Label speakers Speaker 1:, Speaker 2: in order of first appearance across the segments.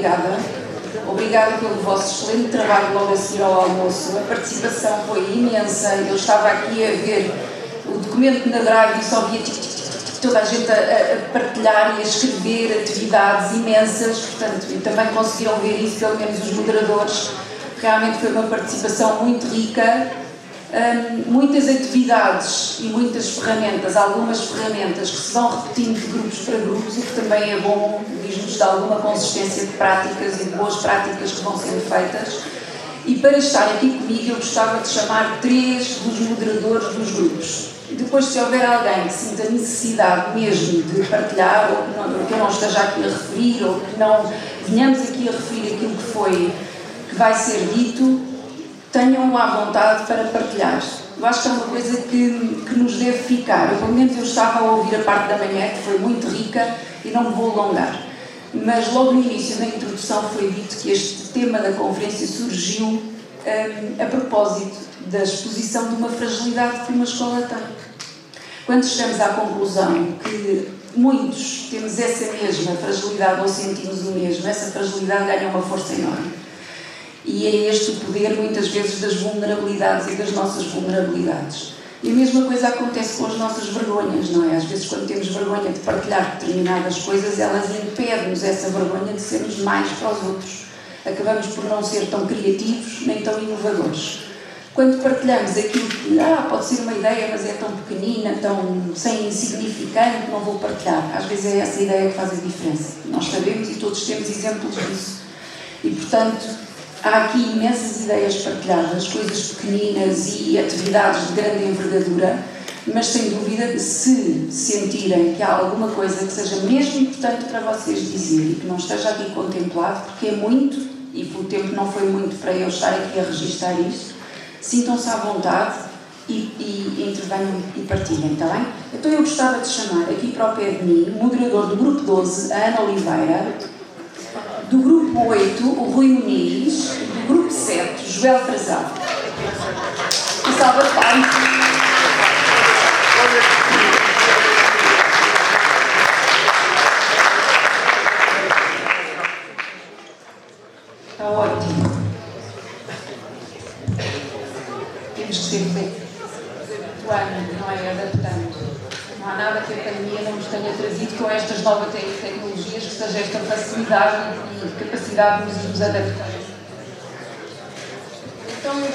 Speaker 1: obrigada. Obrigada pelo vosso excelente trabalho logo a seguir ao almoço. A participação foi imensa. Eu estava aqui a ver o documento na Drive e só via toda a gente a partilhar e a escrever atividades imensas. Portanto, e também conseguiram ver isso, pelo menos os moderadores. Realmente foi uma participação muito rica. Muitas atividades e muitas ferramentas, algumas ferramentas que se vão repetindo de grupos para grupos, o que também é bom, diz-nos de alguma consistência de práticas e de boas práticas que vão sendo feitas. E para estar aqui comigo eu gostava de chamar 3 dos moderadores dos grupos. E depois, se houver alguém que sinta necessidade mesmo de partilhar, ou que eu não esteja aqui a referir, ou que não venhamos aqui a referir aquilo que vai ser dito, tenham à vontade para partilhar. Eu acho que é uma coisa que nos deve ficar. Eu, pelo menos, eu estava a ouvir a parte da manhã, que foi muito rica, e não me vou alongar. Mas logo no início da introdução foi dito que este tema da conferência surgiu a propósito da exposição de uma fragilidade que uma escola tem. Quando chegamos à conclusão que muitos temos essa mesma fragilidade ou sentimos o mesmo, essa fragilidade ganha uma força enorme. E é este o poder, muitas vezes, das vulnerabilidades e das nossas vulnerabilidades. E a mesma coisa acontece com as nossas vergonhas, não é? Às vezes, quando temos vergonha de partilhar determinadas coisas, elas impedem-nos essa vergonha de sermos mais para os outros. Acabamos por não ser tão criativos, nem tão inovadores. Quando partilhamos aquilo que, pode ser uma ideia, mas é tão pequenina, tão sem insignificante, não vou partilhar. Às vezes é essa ideia que faz a diferença. Nós sabemos e todos temos exemplos disso. E, portanto, há aqui imensas ideias partilhadas, coisas pequeninas e atividades de grande envergadura, mas sem dúvida, se sentirem que há alguma coisa que seja mesmo importante para vocês dizer e que não esteja aqui contemplado, porque é muito, e pelo tempo não foi muito para eu estar aqui a registar isto, sintam-se à vontade e intervenham e partilhem, está bem? Então eu gostava de chamar aqui para o pé de mim o moderador do grupo 12, a Ana Oliveira, do grupo 8, o Rui Muniz, do grupo 7, Joel Frazão. Uma salva de palmas. Está ótimo. Temos que ser flexibles, não é? Adaptando. Não há nada que a pandemia não nos tenha trazido com estas novas tecnologias, que seja esta facilidade e capacidade de nos adaptar. Então eu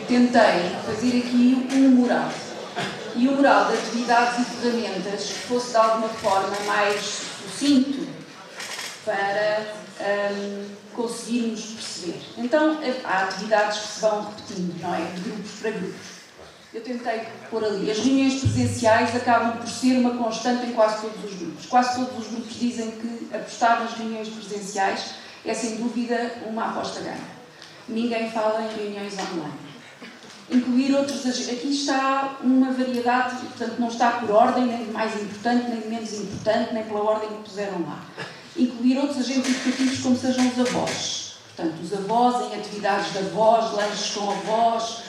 Speaker 1: tentei fazer aqui um mural. E um mural de atividades e ferramentas que fosse de alguma forma mais sucinto para conseguirmos perceber. Então há atividades que se vão repetindo, não é? De grupos para grupos. Eu tentei pôr ali. As reuniões presenciais acabam por ser uma constante em quase todos os grupos. Quase todos os grupos dizem que apostar nas reuniões presenciais é, sem dúvida, uma aposta ganha. Ninguém fala em reuniões online. Incluir outros... Aqui está uma variedade, portanto, não está por ordem, nem de mais importante, nem de menos importante, nem pela ordem que puseram lá. Incluir outros agentes educativos como sejam os avós. Portanto, os avós em atividades de avós, lanches com avós,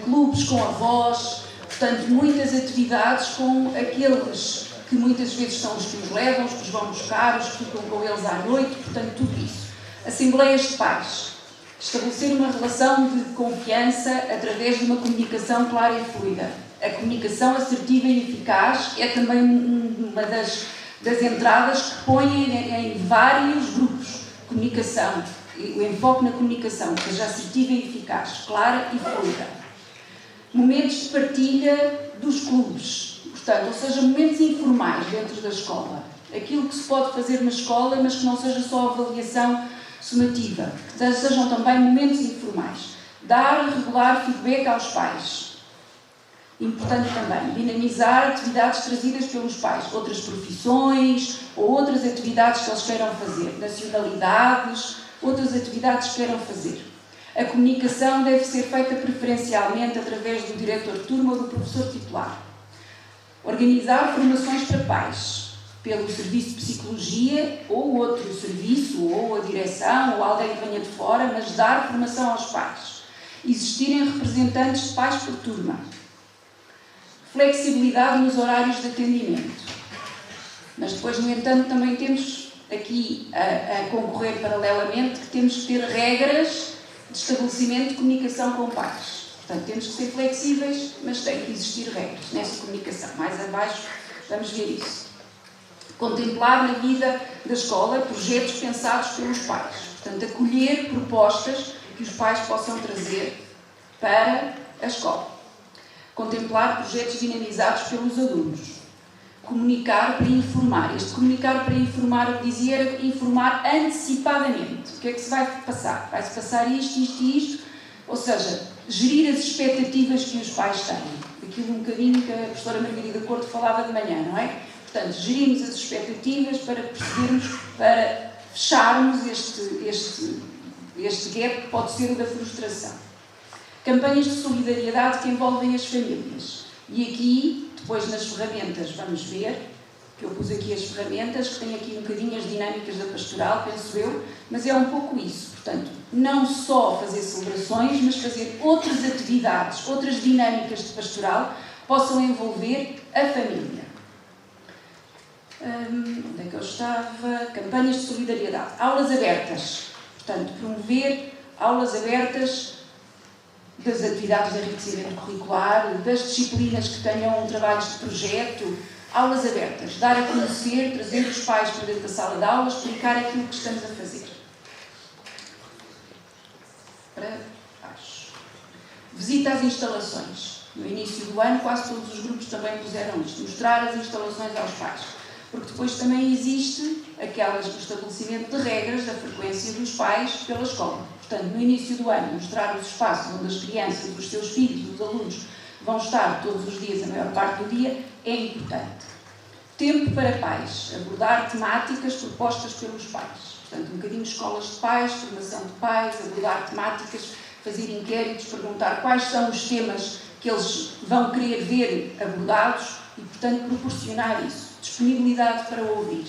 Speaker 1: clubes com avós, portanto, muitas atividades com aqueles que muitas vezes são os que os levam, os que os vão buscar, os que ficam com eles à noite, portanto, tudo isso. Assembleias de pais. Estabelecer uma relação de confiança através de uma comunicação clara e fluida. A comunicação assertiva e eficaz é também uma das entradas que põem em vários grupos. Comunicação, o enfoque na comunicação, que seja assertiva e eficaz, clara e fluida. Momentos de partilha dos clubes, portanto, ou seja, momentos informais dentro da escola. Aquilo que se pode fazer na escola, mas que não seja só avaliação sumativa, que sejam também momentos informais. Dar e regular feedback aos pais. Importante também, dinamizar atividades trazidas pelos pais, outras profissões ou outras atividades que eles queiram fazer, nacionalidades, outras atividades que queiram fazer. A comunicação deve ser feita preferencialmente através do diretor de turma ou do professor titular. Organizar formações para pais, pelo serviço de psicologia ou outro serviço, ou a direção, ou alguém que venha de fora, mas dar formação aos pais. Existirem representantes de pais por turma. Flexibilidade nos horários de atendimento. Mas depois, no entanto, também temos aqui a concorrer paralelamente que temos que ter regras de estabelecimento de comunicação com pais. Portanto, temos que ser flexíveis, mas tem que existir regras nessa comunicação. Mais abaixo vamos ver isso. Contemplar na vida da escola projetos pensados pelos pais. Portanto, acolher propostas que os pais possam trazer para a escola. Contemplar projetos dinamizados pelos alunos. Comunicar para informar. Este comunicar para informar, eu dizia, era informar antecipadamente. O que é que se vai passar? Vai-se passar isto, isto e isto. Ou seja, gerir as expectativas que os pais têm. Aquilo um bocadinho que a professora Margarida Couto falava de manhã, não é? Portanto, gerimos as expectativas para percebermos, para fecharmos este gap que pode ser o da frustração. Campanhas de solidariedade que envolvem as famílias. E aqui, depois nas ferramentas, vamos ver, que eu pus aqui as ferramentas, que têm aqui um bocadinho as dinâmicas da pastoral, penso eu, mas é um pouco isso. Portanto, não só fazer celebrações, mas fazer outras atividades, outras dinâmicas de pastoral que possam envolver a família. Onde é que eu estava? Campanhas de solidariedade. Aulas abertas. Portanto, promover aulas abertas das atividades de enriquecimento curricular, das disciplinas que tenham trabalhos de projeto, aulas abertas. Dar a conhecer, trazer os pais para dentro da sala de aula, explicar aquilo que estamos a fazer. Para baixo. Visita às instalações. No início do ano, quase todos os grupos também puseram isto. Mostrar as instalações aos pais. Porque depois também existe o estabelecimento de regras da frequência dos pais pela escola. Portanto, no início do ano, mostrar os espaços onde as crianças, os seus filhos, os alunos vão estar todos os dias, a maior parte do dia, é importante. Tempo para pais. Abordar temáticas propostas pelos pais. Portanto, um bocadinho de escolas de pais, formação de pais, abordar temáticas, fazer inquéritos, perguntar quais são os temas que eles vão querer ver abordados e, portanto, proporcionar isso. Disponibilidade para ouvir.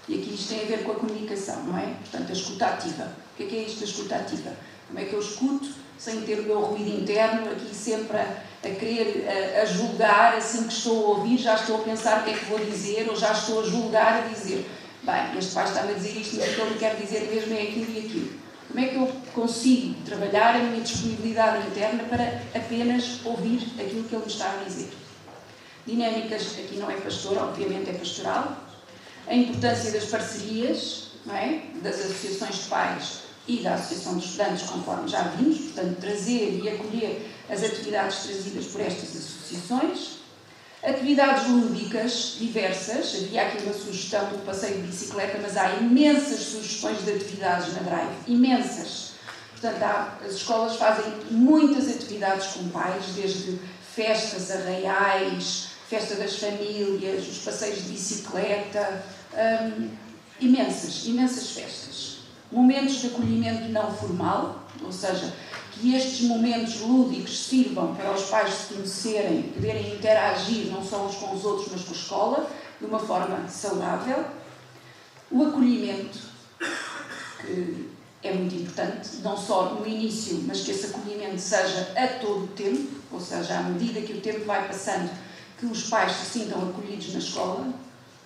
Speaker 1: E aqui isto tem a ver com a comunicação, não é? Portanto, a escuta ativa. O que é isto da escuta ativa? Como é que eu escuto sem ter o meu ruído interno, aqui sempre a querer, a julgar, assim que estou a ouvir, já estou a pensar o que é que vou dizer, ou já estou a julgar, a dizer, bem, este pai está-me a dizer isto, mas o que ele quer dizer mesmo é aquilo e aquilo. Como é que eu consigo trabalhar a minha disponibilidade interna para apenas ouvir aquilo que ele me está a dizer? Dinâmicas, aqui não é pastor, obviamente é pastoral. A importância das parcerias, não é? Das associações de pais e da associação de estudantes, conforme já vimos, portanto, trazer e acolher as atividades trazidas por estas associações. Atividades lúdicas diversas, havia aqui uma sugestão do passeio de bicicleta, mas há imensas sugestões de atividades na Drive, imensas. Portanto, as escolas fazem muitas atividades com pais, desde festas, arraiais, festa das famílias, os passeios de bicicleta, imensas festas. Momentos de acolhimento não formal, ou seja, que estes momentos lúdicos sirvam para os pais se conhecerem, poderem interagir não só uns com os outros, mas com a escola, de uma forma saudável. O acolhimento, que é muito importante, não só no início, mas que esse acolhimento seja a todo o tempo, ou seja, à medida que o tempo vai passando, que os pais se sintam acolhidos na escola.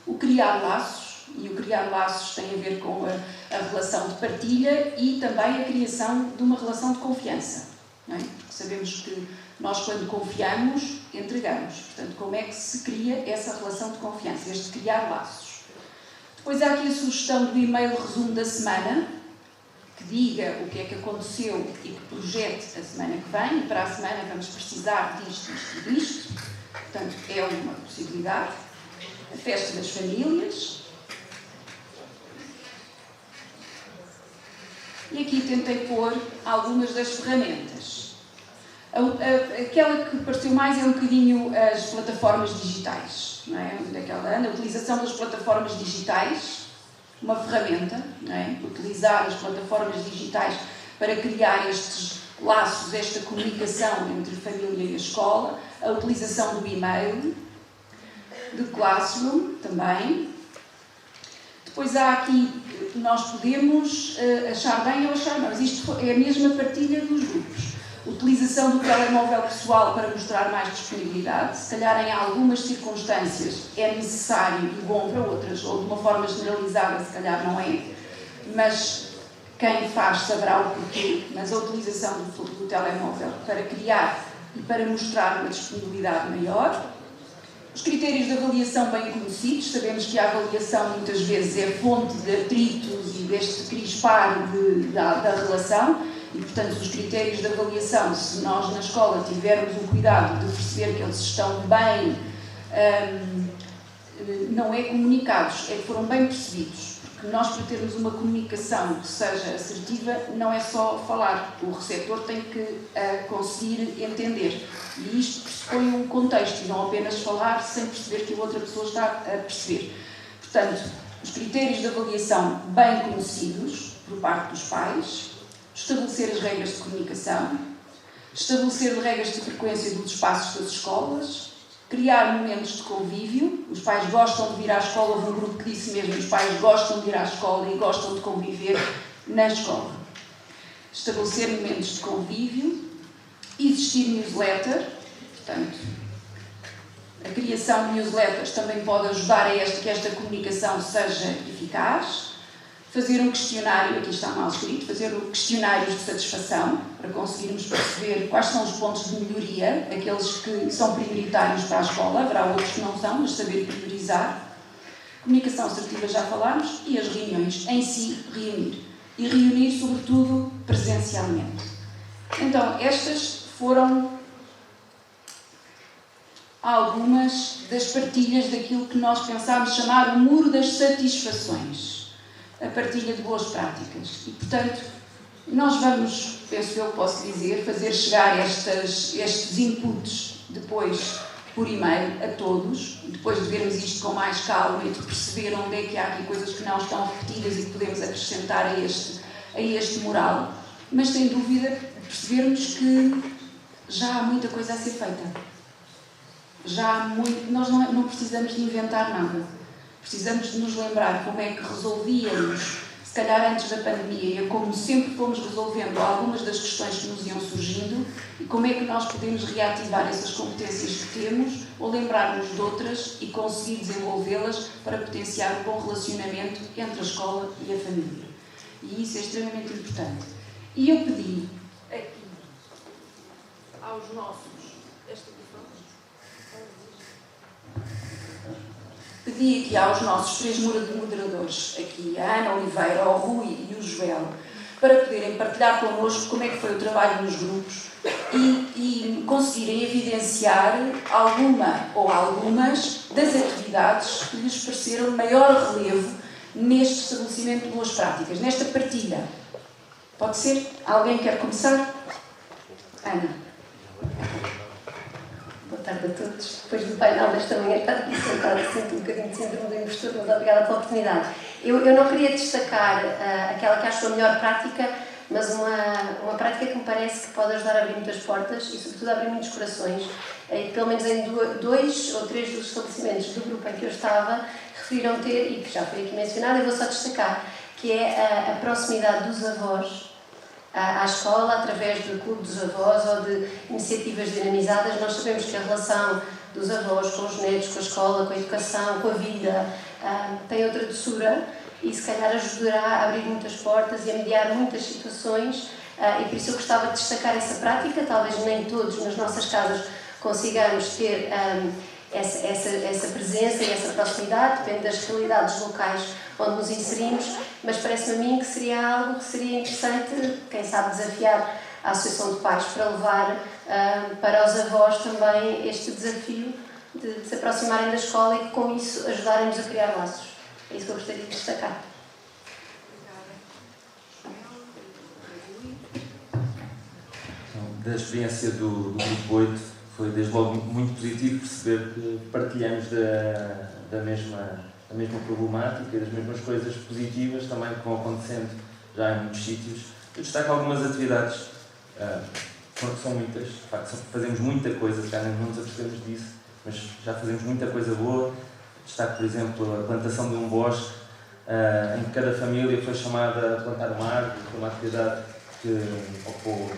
Speaker 1: O criar laços, e o criar laços tem a ver com a relação de partilha e também a criação de uma relação de confiança, não é? Porque sabemos que nós, quando confiamos, entregamos. Portanto, como é que se cria essa relação de confiança, este criar laços? Depois há aqui a sugestão do e-mail resumo da semana, que diga o que é que aconteceu e que projete a semana que vem, e para a semana vamos precisar disto, isto e disto. Portanto, é uma possibilidade. A festa das famílias. E aqui tentei pôr algumas das ferramentas. Aquela que pareceu mais é um bocadinho as plataformas digitais, não é? A utilização das plataformas digitais, uma ferramenta, não é? Utilizar as plataformas digitais para criar estes laços, esta comunicação entre a família e a escola, a utilização do e-mail, de Classroom também. Depois há aqui, nós podemos achar bem ou achar mal, mas isto é a mesma partilha dos grupos. Utilização do telemóvel pessoal para mostrar mais disponibilidade. Se calhar em algumas circunstâncias é necessário e bom, para outras, ou de uma forma generalizada, se calhar não é, mas quem faz saberá o porquê. Mas a utilização do telemóvel para criar e para mostrar uma disponibilidade maior. Os critérios de avaliação bem conhecidos. Sabemos que a avaliação muitas vezes é fonte de atritos e deste crispar da relação. E, portanto, os critérios de avaliação, se nós na escola tivermos o cuidado de perceber que eles estão bem, não é comunicados, é que foram bem percebidos. Porque nós, para termos uma comunicação que seja assertiva, não é só falar. O receptor tem que conseguir entender. E isto pressupõe um contexto, e não apenas falar sem perceber que a outra pessoa está a perceber. Portanto, os critérios de avaliação bem conhecidos por parte dos pais. Estabelecer as regras de comunicação, estabelecer regras de frequência dos espaços das escolas, criar momentos de convívio. Os pais gostam de vir à escola, houve um grupo que disse mesmo, os pais gostam de ir à escola e gostam de conviver na escola. Estabelecer momentos de convívio, existir newsletter, portanto, a criação de newsletters também pode ajudar a que esta comunicação seja eficaz. Fazer um questionário, aqui está mal escrito, fazer questionários de satisfação, para conseguirmos perceber quais são os pontos de melhoria, aqueles que são prioritários para a escola, haverá outros que não são, mas saber priorizar. Comunicação assertiva já falámos, e as reuniões em si, reunir. E reunir, sobretudo, presencialmente. Então, estas foram algumas das partilhas daquilo que nós pensámos chamar o muro das satisfações. A partilha de boas práticas. E, portanto, nós vamos, penso eu, posso dizer, fazer chegar estes inputs depois por e-mail a todos, depois de vermos isto com mais calma e de perceber onde é que há aqui coisas que não estão repetidas e que podemos acrescentar a este mural, mas, sem dúvida, percebermos que já há muita coisa a ser feita. Nós não precisamos de inventar nada. Precisamos de nos lembrar como é que resolvíamos, se calhar antes da pandemia, como sempre fomos resolvendo algumas das questões que nos iam surgindo e como é que nós podemos reativar essas competências que temos ou lembrar-nos de outras e conseguir desenvolvê-las para potenciar um bom relacionamento entre a escola e a família. E isso é extremamente importante. E eu pedi aqui aos nossos... Pedi aqui aos nossos 3 moderadores, aqui a Ana Oliveira, o Rui e o Joel, para poderem partilhar connosco como é que foi o trabalho nos grupos e conseguirem evidenciar alguma ou algumas das atividades que lhes pareceram de maior relevo neste estabelecimento de boas práticas, nesta partilha. Pode ser? Alguém quer começar? Ana.
Speaker 2: Boa tarde a todos. Depois do painel desta manhã, estar aqui sentada, sinto um bocadinho de síndrome do impostor, mas obrigada pela oportunidade. Eu não queria destacar aquela que acho a melhor prática, mas uma prática que me parece que pode ajudar a abrir muitas portas e, sobretudo, a abrir muitos corações. E, pelo menos em 2 ou 3 dos estabelecimentos do grupo em que eu estava, referiram ter, e que já foi aqui mencionado, eu vou só destacar, que é a proximidade dos avós à escola, através do clube dos avós ou de iniciativas dinamizadas. Nós sabemos que a relação dos avós com os netos, com a escola, com a educação, com a vida, tem outra doçura e se calhar ajudará a abrir muitas portas e a mediar muitas situações, e por isso eu gostava de destacar essa prática. Talvez nem todos nas nossas casas consigamos ter essa presença e essa proximidade, depende das realidades locais onde nos inserimos, mas parece-me a mim que seria algo que seria interessante, quem sabe, desafiar a Associação de Pais para levar para os avós também este desafio de se aproximarem da escola e que com isso ajudarem-nos a criar laços. É isso que eu gostaria de destacar.
Speaker 3: Da experiência do Grupo 8, foi desde logo muito positivo perceber que partilhamos da mesma problemática, das mesmas coisas positivas também que vão acontecendo já em muitos sítios. Eu destaco algumas atividades, são muitas, de facto fazemos muita coisa, já não nos apercebemos disso, mas já fazemos muita coisa boa. Destaco, por exemplo, a plantação de um bosque, em que cada família foi chamada a plantar uma árvore, foi uma atividade que ocupou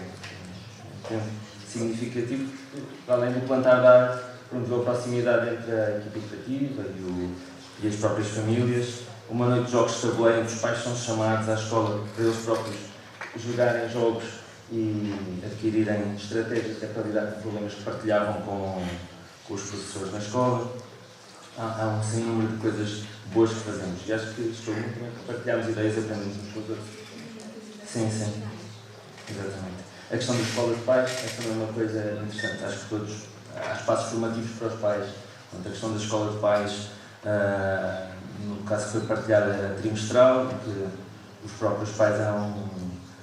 Speaker 3: tempo significativo, além do plantar de arte, promoveu a proximidade entre a equipe educativa e as próprias famílias. Uma noite de jogos de tabuleiro em que os pais são chamados à escola para eles próprios jogarem jogos e adquirirem estratégias para lidar com problemas que partilhavam com os professores na escola. Há um sem número de coisas boas que fazemos e acho que estou muito bem que partilhamos ideias e aprendemos uns com os outros. Sim, exatamente. A questão da escola de pais é também uma coisa interessante. Acho que há espaços formativos para os pais. A questão da escola de pais, no caso que foi partilhada, era trimestral, que os próprios pais eram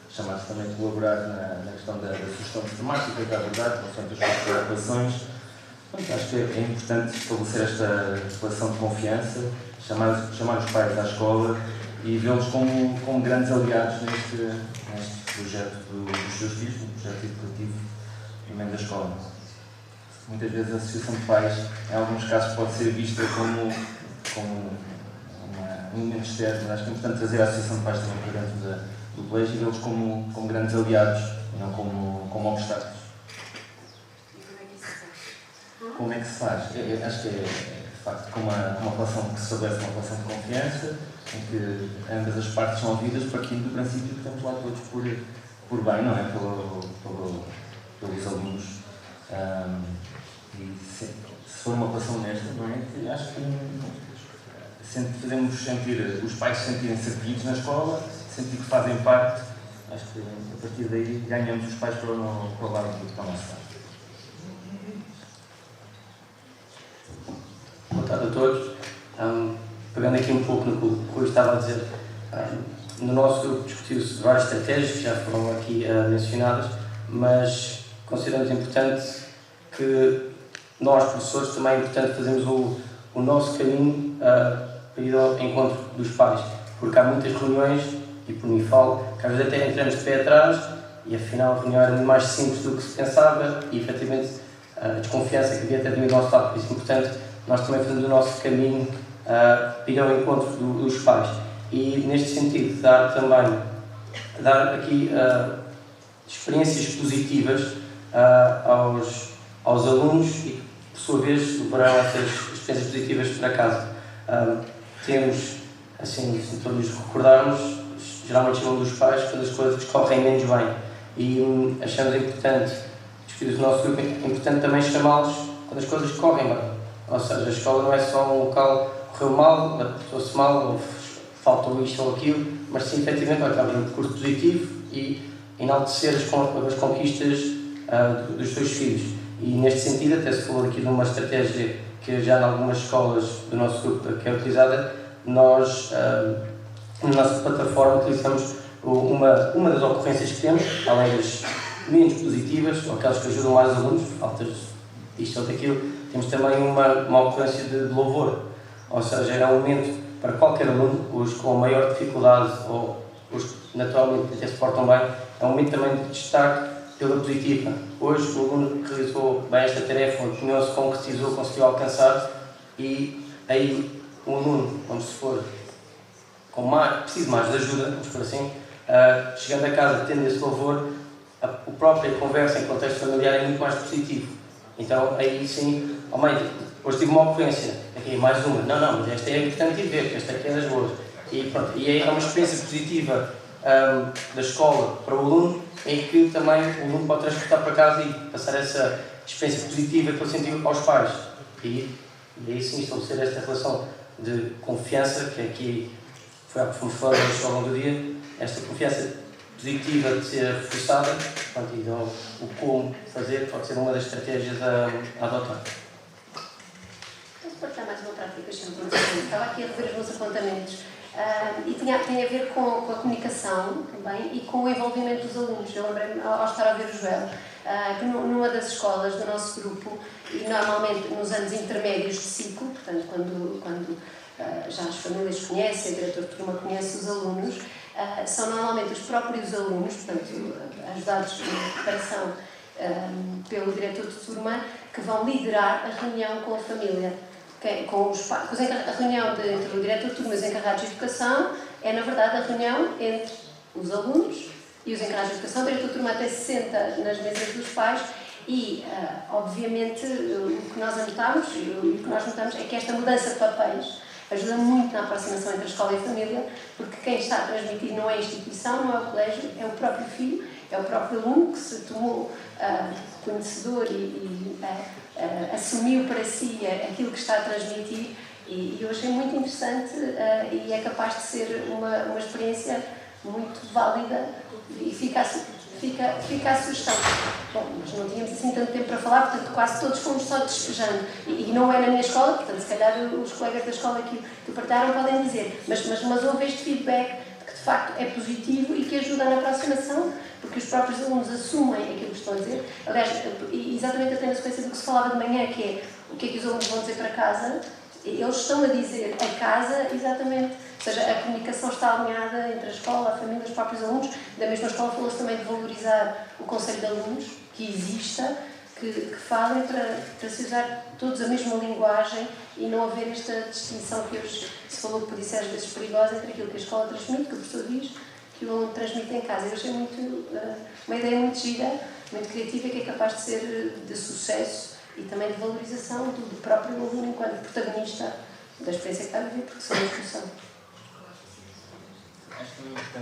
Speaker 3: chamados também a colaborar na questão da sugestão de temática, da verdade, consoante as suas preocupações. Acho que é importante estabelecer esta relação de confiança, chamar os pais à escola e vê-los como grandes aliados neste projeto dos seus filhos, um projeto educativo também da escola. Muitas vezes a associação de pais, em alguns casos, pode ser vista como um elemento externo, mas acho que é importante trazer a associação de pais também para dentro do colégio e vê-los como grandes aliados e não como obstáculos. Como é que se faz? Eu acho que é, de facto, com uma relação que se estabelece, uma relação de confiança, em que ambas as partes são ouvidas, partindo do princípio que estamos lá todos por bem, não é? Pelos alunos. E se for uma relação honesta, não é? Acho que podemos sentir, os pais sentirem-se acolhidos na escola, sentir que fazem parte, acho que a partir daí ganhamos os pais para o lado do que está nosso lado.
Speaker 4: Boa tarde a todos. Pegando aqui um pouco no que o Rui estava a dizer, no nosso grupo discutiu-se várias estratégias que já foram aqui mencionadas, mas consideramos importante que nós, professores, também é importante fazermos o nosso caminho para ir ao encontro dos pais, porque há muitas reuniões, e por mim falo, que às vezes até entramos de pé atrás e afinal a reunião era muito mais simples do que se pensava e efetivamente a desconfiança que havia até do nosso lado, por isso é importante nós também fazemos o nosso caminho para ir ao encontro dos pais. E neste sentido, dar aqui experiências positivas aos alunos e que, por sua vez, levarão essas experiências positivas para casa. Temos, assim, se todos nos recordarmos, geralmente chamamos dos pais quando as coisas correm menos bem. E achamos importante, discutir o nosso grupo, é importante também chamá-los quando as coisas correm bem. Ou seja, a escola não é só um local que correu mal, portou-se mal, ou faltou isto ou aquilo, mas sim, efetivamente, estamos num percurso positivo e enaltecer as conquistas dos seus filhos. E neste sentido, até se falou aqui de uma estratégia que já em algumas escolas do nosso grupo que é utilizada, nós, na nossa plataforma, utilizamos uma das ocorrências que temos, além das menos positivas, ou aquelas que ajudam mais os alunos, faltas isto ou daquilo, temos também uma ocorrência de louvor, ou seja, é um momento para qualquer aluno, os com maior dificuldade ou os que naturalmente até se portam bem, é um momento também de destaque pela positiva. Hoje o aluno realizou bem esta tarefa, empenhou-se, concretizou, conseguiu alcançar e aí um aluno, vamos supor, preciso mais de ajuda, vamos por assim, chegando a casa tendo esse louvor, a própria conversa em contexto familiar é muito mais positivo. Então aí sim, hoje tive uma ocorrência, aqui mais uma, não, mas esta é importante ir ver, esta aqui é das boas. E pronto, e aí é uma experiência positiva da escola para o aluno, em que também o aluno pode transportar para casa e passar essa experiência positiva que ele sentiu aos pais. E aí sim estabelecer esta relação de confiança, que aqui foi algo que fomos falando ao longo do dia, esta confiança positiva de ser reforçada, pronto, então o como fazer pode ser uma das estratégias a adotar.
Speaker 2: Posso partilhar mais uma prática que eu estava aqui a rever os meus apontamentos e tem a ver com a comunicação também e com o envolvimento dos alunos. Eu lembrei-me, ao estar a ver o Joel, que numa das escolas do nosso grupo, e normalmente nos anos intermédios de ciclo, portanto quando já as famílias conhecem, o diretor de turma conhece os alunos, são normalmente os próprios alunos, portanto, ajudados na preparação pelo diretor de turma, que vão liderar a reunião com a família, com os pais. A reunião entre o diretor de turma e os encarregados de educação é, na verdade, a reunião entre os alunos e os encarregados de educação. A diretora de turma até se senta nas mesas dos pais e, obviamente, o que nós notamos é que esta mudança de papéis ajuda muito na aproximação entre a escola e a família, porque quem está a transmitir não é a instituição, não é o colégio, é o próprio filho, é o próprio aluno que se tomou conhecedor e assumiu para si aquilo que está a transmitir, e eu achei muito interessante e é capaz de ser uma experiência muito válida e fica a sugestão. Bom, mas não tínhamos assim tanto tempo para falar, portanto quase todos fomos só despejando, e não é na minha escola, portanto se calhar os colegas da escola que partilharam podem dizer, mas houve este feedback de que de facto é positivo e que ajuda na aproximação, porque os próprios alunos assumem aquilo que estão a dizer. Aliás, exatamente até na sequência do que se falava de manhã, que é o que os alunos vão dizer para casa, eles estão a dizer a casa exatamente, ou seja, a comunicação está alinhada entre a escola, a família, os próprios alunos. Da mesma escola falou-se também de valorizar o conselho de alunos, que exista, que falem para se usar todos a mesma linguagem e não haver esta distinção que hoje se falou que podia ser às vezes perigosa entre aquilo que a escola transmite, que o professor diz, que o aluno transmite em casa. Eu achei uma ideia muito gira, muito criativa, que é capaz de ser de sucesso e também de valorização do próprio aluno enquanto protagonista da experiência que está a viver, porque são uma discussão.
Speaker 3: Acho que é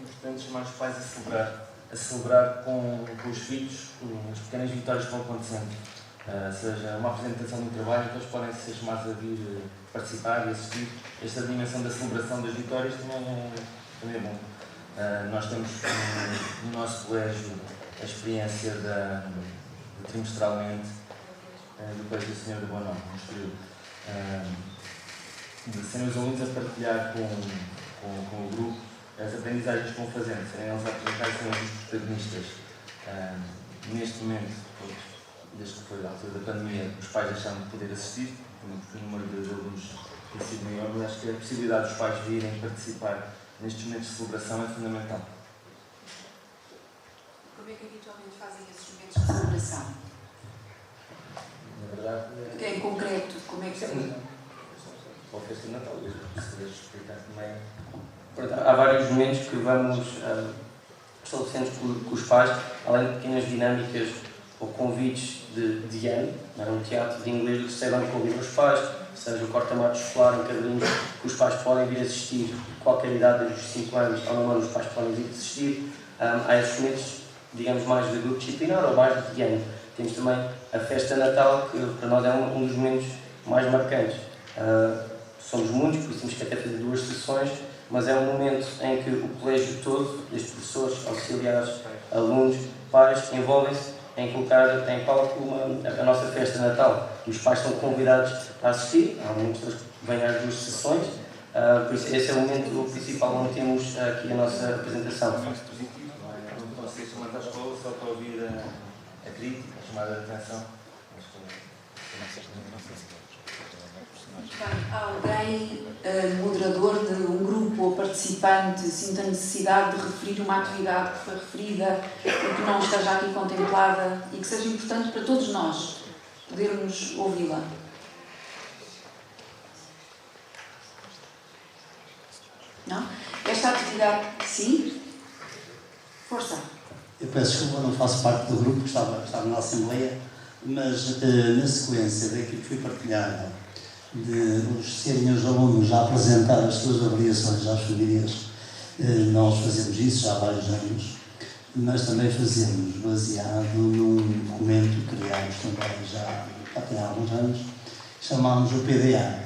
Speaker 3: importante chamar os pais a celebrar com os filhos as pequenas vitórias que vão acontecendo. Seja uma apresentação de um trabalho, que eles podem ser chamados a vir participar e assistir. Esta dimensão da celebração das vitórias também é bom. Nós temos no nosso colégio a experiência de trimestralmente do Colégio do Senhor da Boa Nova, de serem os alunos a partilhar com o grupo as aprendizagens que vão fazendo, serem eles a apresentar e serem os protagonistas. Neste momento, desde que foi a altura da pandemia, os pais deixaram de poder assistir, porque o número de alunos tem sido maior, mas acho que a possibilidade dos pais virem participar nestes momentos de celebração é fundamental.
Speaker 1: Como é que habitualmente fazem esses momentos de celebração?
Speaker 3: Na verdade,
Speaker 1: Em concreto, como é que se faz?
Speaker 3: Ou a festa de Natal, se puderes explicar também.
Speaker 4: Há vários momentos que vamos estabelecendo com os pais, além de pequenas dinâmicas ou convites de ano, um teatro de inglês do terceiro ano que convida os pais, seja o corta-mato escolar em Carlinhos, que os pais podem vir assistir, qualquer idade, desde os 5 anos ao 9 anos, os pais podem vir assistir. Há esses momentos, digamos, mais de grupo disciplinar ou mais de ano. Temos também a festa de Natal, que para nós é um dos momentos mais marcantes. Somos muitos, por isso temos que até fazer 2 sessões, mas é um momento em que o colégio todo, desde professores, auxiliares, alunos, pais, envolvem-se em colocar em palco a nossa festa de Natal. E os pais são convidados a assistir, há muitas pessoas que vêm às 2 sessões, por isso esse é o momento principal onde temos aqui a nossa apresentação.
Speaker 3: Muito positivo, não é? Não ser chamado à escola só para ouvir a crítica, a chamada de atenção.
Speaker 1: Alguém, moderador de um grupo ou participante, sinta a necessidade de referir uma atividade que foi referida e que não esteja aqui contemplada e que seja importante para todos nós podermos ouvi-la? Não? Esta atividade, sim? Força.
Speaker 5: Eu peço desculpa, não faço parte do grupo, estava na Assembleia, mas na sequência daquilo que foi partilhado, de serem os alunos a apresentar as suas avaliações às famílias, nós fazemos isso já há vários anos, mas também fazemos baseado num documento que criámos também já há alguns anos, chamámos o PDA.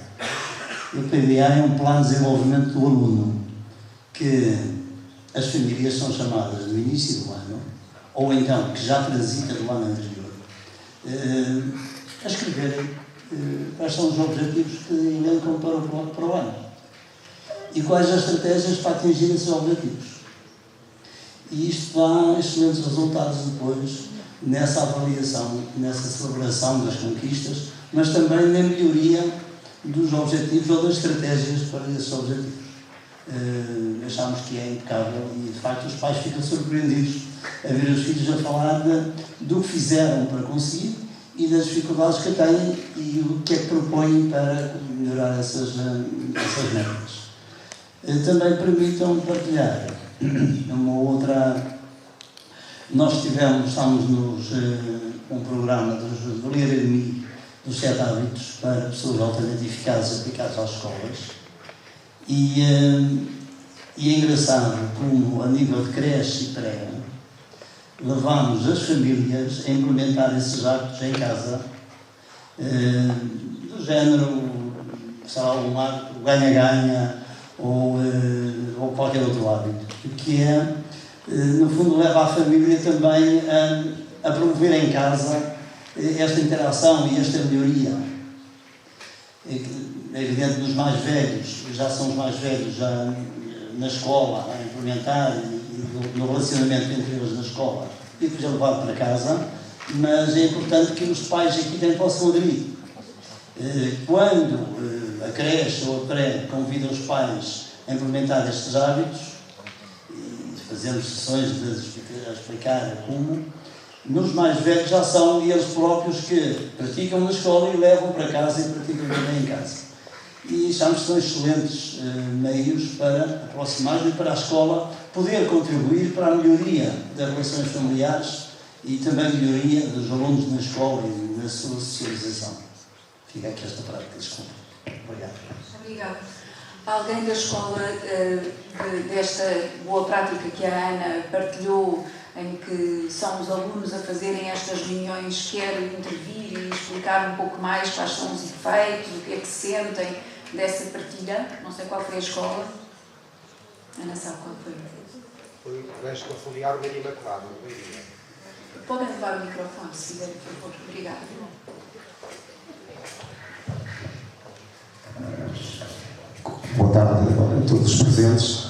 Speaker 5: O PDA é um plano de desenvolvimento do aluno, que as famílias são chamadas no início do ano, ou então que já transita do ano anterior, a escreverem quais são os objetivos que elencam para o ano e quais as estratégias para atingir esses objetivos. E isto dá excelentes resultados depois nessa avaliação, nessa celebração das conquistas, mas também na melhoria dos objetivos ou das estratégias para esses objetivos. Achamos que é impecável e, de facto, os pais ficam surpreendidos a ver os filhos a falar do que fizeram para conseguir e das dificuldades que têm e o que é que propõem para melhorar essas metas. Também permitam partilhar Uma outra, nós estamos com um programa do Líder dos 7 hábitos para pessoas altamente eficazes aplicados às escolas. E é engraçado como, a nível de creche e pré, levamos as famílias a implementar esses hábitos em casa, do género, sei lá, um hábito ganha-ganha ou qualquer outro hábito, que no fundo, leva a família também a promover em casa esta interação e esta melhoria. É evidente que os mais velhos, já são os mais velhos já na escola, a implementar e no relacionamento entre eles na escola, e depois é levado para casa, mas é importante que os pais aqui também possam aderir. Quando a creche ou a pré convida os pais a implementar estes hábitos, e fazemos sessões de explicar como, nos mais velhos já são eles próprios que praticam na escola e levam para casa e praticam também em casa. E achamos que são excelentes meios para aproximar e para a escola poder contribuir para a melhoria das relações familiares e também a melhoria dos alunos na escola e na sua socialização. Fica aqui esta prática, desculpa. Obrigado.
Speaker 1: Obrigada. Alguém da escola, desta boa prática que a Ana partilhou, em que são os alunos a fazerem estas reuniões, quer intervir e explicar um pouco mais quais são os efeitos, o que é que sentem dessa partilha? Não sei qual foi a escola. Ana sabe qual foi?
Speaker 6: Foi a Escola Familiar Maria Imaculada.
Speaker 1: Podem levar o microfone, se quiserem, por favor. Obrigada.
Speaker 6: Boa tarde a todos os presentes.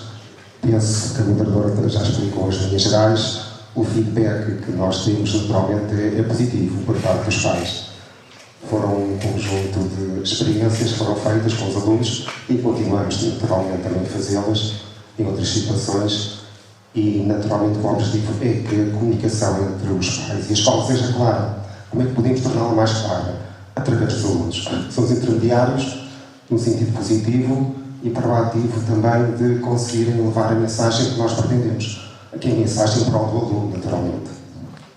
Speaker 6: Penso que a moderadora já explicou as linhas gerais. O feedback que nós temos naturalmente é positivo por parte dos pais. Foram um conjunto de experiências que foram feitas com os alunos e continuamos naturalmente também a fazê-las em outras situações e naturalmente o objetivo é que a comunicação entre os pais e a escola seja clara. Como é que podemos torná-la mais clara? Através dos alunos. São os intermediários, no sentido positivo e proativo também de conseguirem levar a mensagem que nós pretendemos. Aqui é a mensagem para o aluno, naturalmente.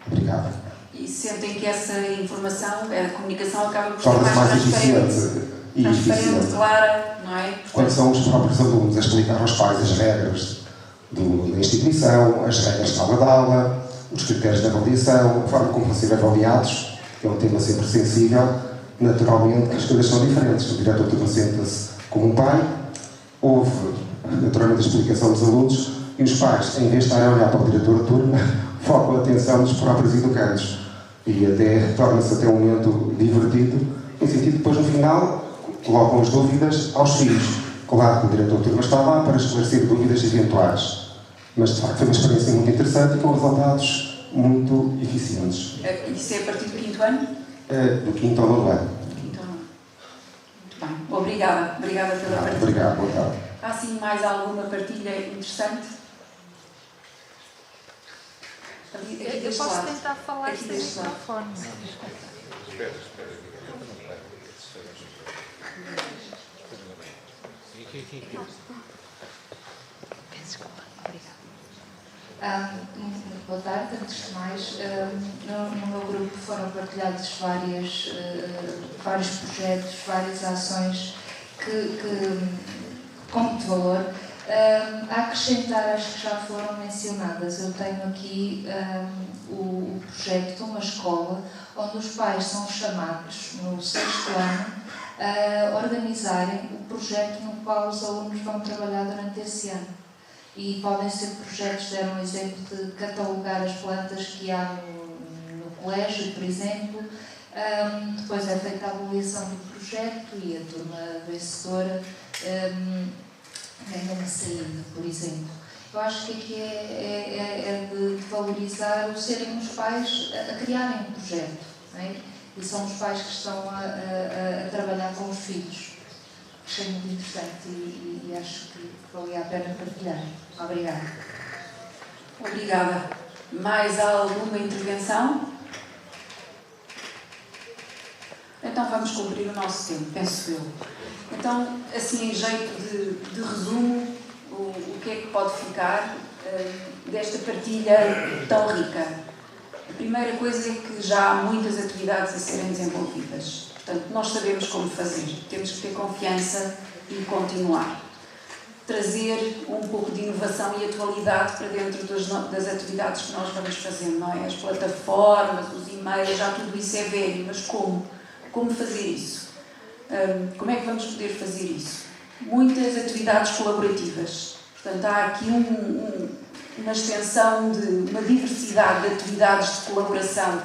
Speaker 6: Obrigado.
Speaker 1: E sentem que essa informação, a comunicação acaba por ser
Speaker 6: Torna-se mais
Speaker 1: transparente
Speaker 6: e eficiente.
Speaker 1: clara, não é?
Speaker 6: Quando são os próprios alunos a explicar aos pais as regras da instituição, as regras de sala de aula, os critérios de avaliação, a forma como vão ser avaliados, que é um tema sempre sensível, naturalmente que as coisas são diferentes. O diretor de turma senta-se como um pai, houve naturalmente a explicação dos alunos e os pais, em vez de estarem a olhar para o diretor de turma, focam a atenção dos próprios educandos. E até torna-se até um momento divertido, no sentido de depois no final colocam as dúvidas aos filhos. Claro que o diretor de turma está lá para esclarecer dúvidas eventuais, mas de facto foi uma experiência muito interessante e com resultados muito eficientes.
Speaker 1: Isso é a partir do 5º ano?
Speaker 6: Do 5º ao 9º ano.
Speaker 1: Então, muito bem. Obrigada. Obrigada pela partilha.
Speaker 6: Obrigado, boa tarde.
Speaker 1: Há sim mais alguma partilha interessante? Aqui
Speaker 7: Eu
Speaker 1: deste
Speaker 7: posso
Speaker 1: lado.
Speaker 7: tentar falar
Speaker 1: Aqui
Speaker 7: sem
Speaker 1: deste lado.
Speaker 7: microfone. Desculpa, obrigada. Muito boa tarde, antes de mais. No meu grupo foram partilhados vários projetos, várias ações com muito valor. A acrescentar as que já foram mencionadas, eu tenho aqui o projeto de uma escola onde os pais são chamados no 6º ano a organizarem o projeto no qual os alunos vão trabalhar durante esse ano. E podem ser projetos, deram um exemplo de catalogar as plantas que há no colégio, por exemplo. Depois é feita a avaliação do projeto e a turma vencedora ganha uma saída, por exemplo. Eu acho que aqui é de valorizar o serem os pais a criarem um projeto, não é? E são os pais que estão a trabalhar com os filhos. Achei muito interessante e acho que valia a pena partilhar. Obrigada.
Speaker 1: Obrigada. Mais alguma intervenção? Então vamos cumprir o nosso tempo, penso eu. Então, assim, em jeito de resumo, o que é que pode ficar? desta partilha tão rica. A primeira coisa é que já há muitas atividades a serem desenvolvidas. Portanto, nós sabemos como fazer. Temos que ter confiança e continuar. Trazer um pouco de inovação e atualidade para dentro das atividades que nós vamos fazendo, não é? As plataformas, os e-mails, já tudo isso é velho, mas como? Como fazer isso? Como é que vamos poder fazer isso? Muitas atividades colaborativas. Portanto, há aqui uma extensão de uma diversidade de atividades de colaboração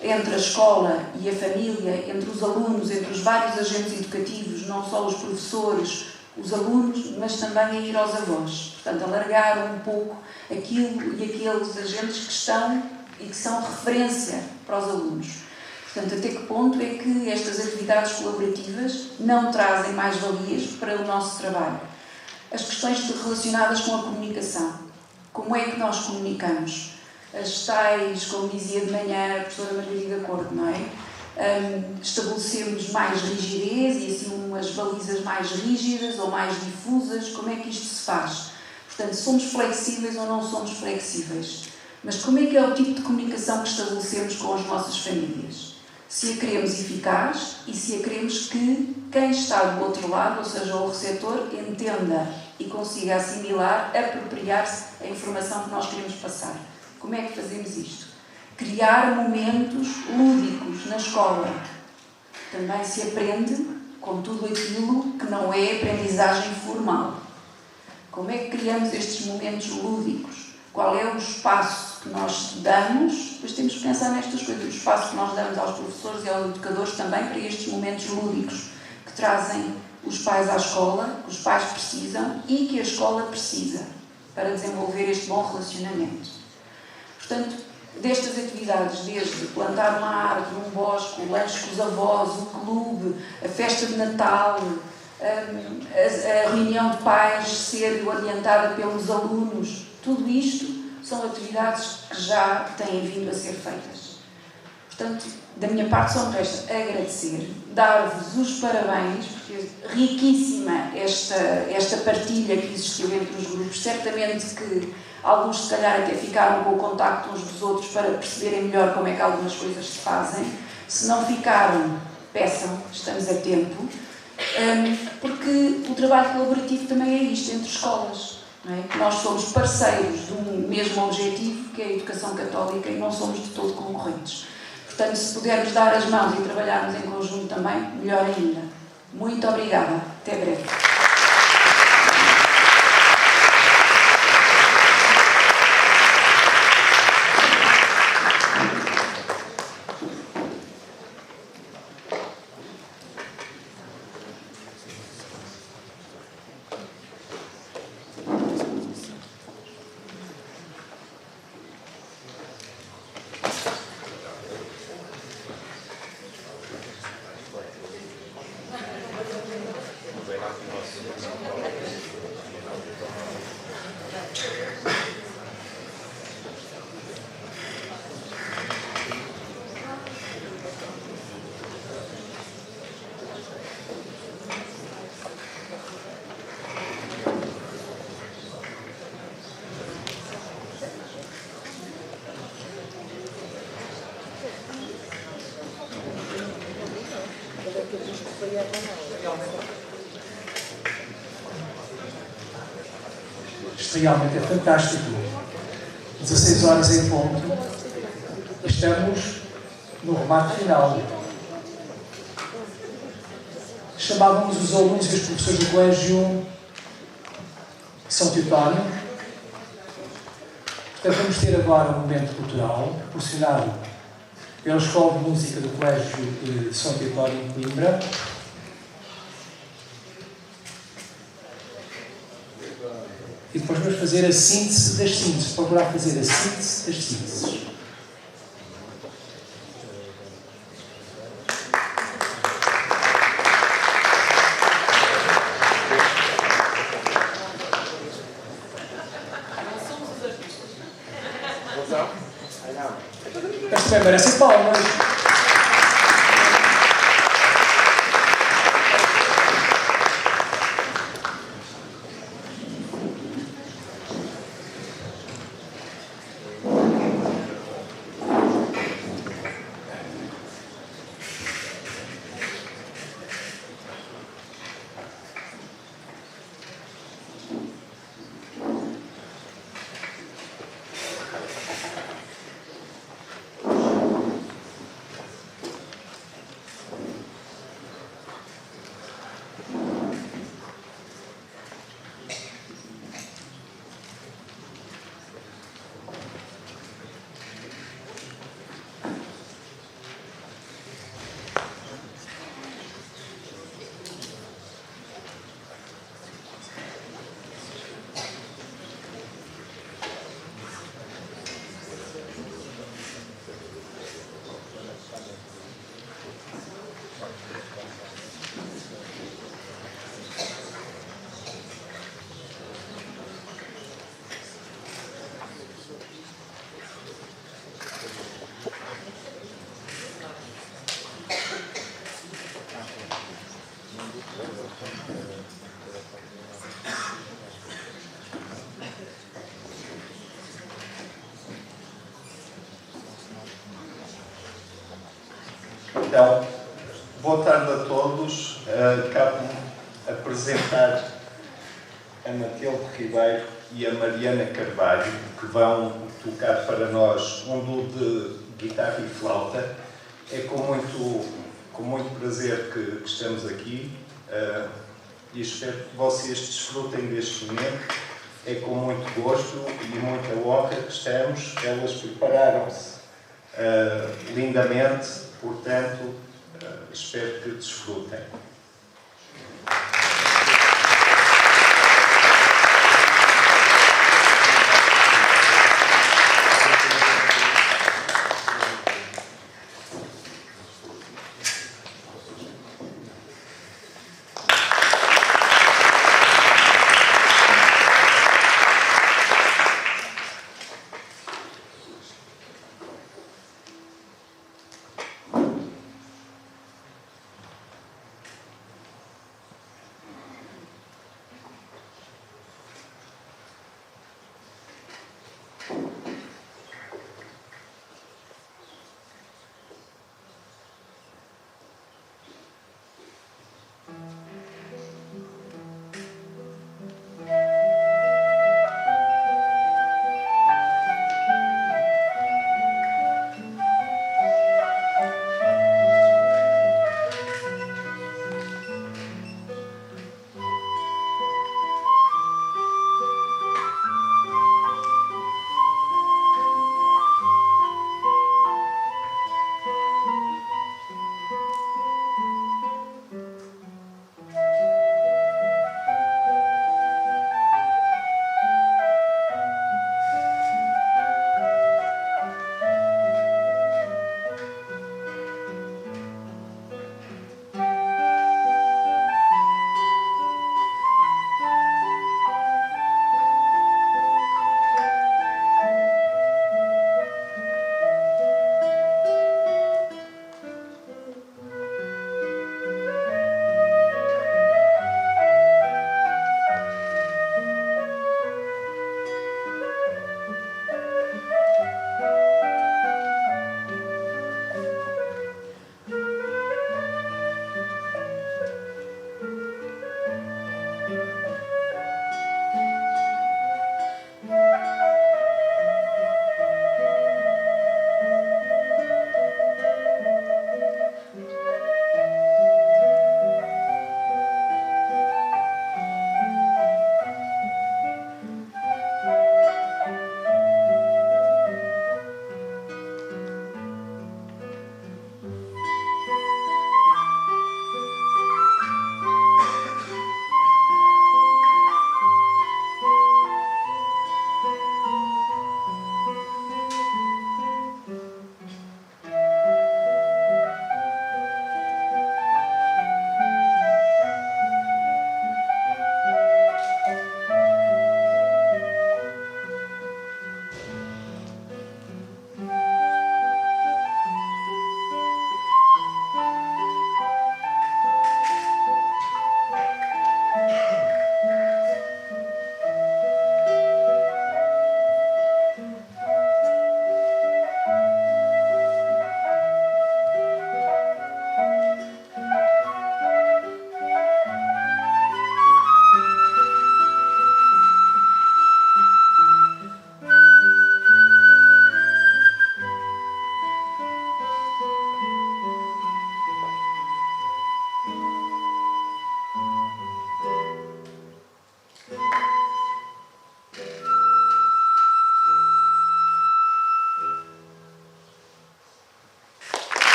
Speaker 1: entre a escola e a família, entre os alunos, entre os vários agentes educativos, não só os professores, os alunos, mas também a ir aos avós. Portanto, alargar um pouco aquilo e aqueles agentes que estão e que são referência para os alunos. Portanto, até que ponto é que estas atividades colaborativas não trazem mais-valias para o nosso trabalho? As questões relacionadas com a comunicação. Como é que nós comunicamos? As tais, como dizia de manhã a professora Margarida Cordo, não é? Estabelecemos mais rigidez e assim umas balizas mais rígidas ou mais difusas. Como é que isto se faz? Portanto, somos flexíveis ou não somos flexíveis? Mas como é que é o tipo de comunicação que estabelecemos com as nossas famílias? Se a queremos eficaz e se a queremos que quem está do outro lado, ou seja, o receptor, entenda e consiga assimilar, apropriar-se a informação que nós queremos passar. Como é que fazemos isto? Criar momentos lúdicos na escola. Também se aprende com tudo aquilo que não é aprendizagem formal. Como é que criamos estes momentos lúdicos? Qual é o espaço que nós damos? Depois temos que pensar nestas coisas. O espaço que nós damos aos professores e aos educadores também para estes momentos lúdicos que trazem os pais à escola, que os pais precisam e que a escola precisa para desenvolver este bom relacionamento. Portanto, destas atividades, desde plantar uma árvore, um bosque, o lanche com os avós, o clube, a festa de Natal, a reunião de pais ser orientada pelos alunos, tudo isto são atividades que já têm vindo a ser feitas. Portanto, da minha parte só me resta agradecer, dar-vos os parabéns, porque é riquíssima esta partilha que existiu entre os grupos. Certamente que alguns, se calhar, até ficaram com o contacto uns dos outros para perceberem melhor como é que algumas coisas se fazem. Se não ficaram, peçam, estamos a tempo, porque o trabalho colaborativo também é isto, entre escolas. Não é? Nós somos parceiros de um mesmo objetivo, que é a educação católica, e não somos de todo concorrentes. Portanto, se pudermos dar as mãos e trabalharmos em conjunto também, melhor ainda. Muito obrigada. Até breve.
Speaker 8: Isto realmente é fantástico. 16 horas em ponto. Estamos no remate final. Chamávamos os alunos e os professores do Colégio São Teotónio. Portanto, vamos ter agora um momento cultural proporcionado pela Escola de Música do Colégio de São Teotónio em Coimbra. E depois vamos fazer a síntese das sínteses, procurar fazer a síntese das sínteses. Mas também merecem palmas.
Speaker 9: Então, boa tarde a todos. Cabe-me apresentar a Matilde Ribeiro e a Mariana Carvalho, que vão tocar para nós um duo de guitarra e flauta. É com muito prazer que estamos aqui e espero que vocês desfrutem deste momento. É com muito gosto e muita honra que estamos. Elas prepararam-se lindamente, portanto, espero que desfrutem.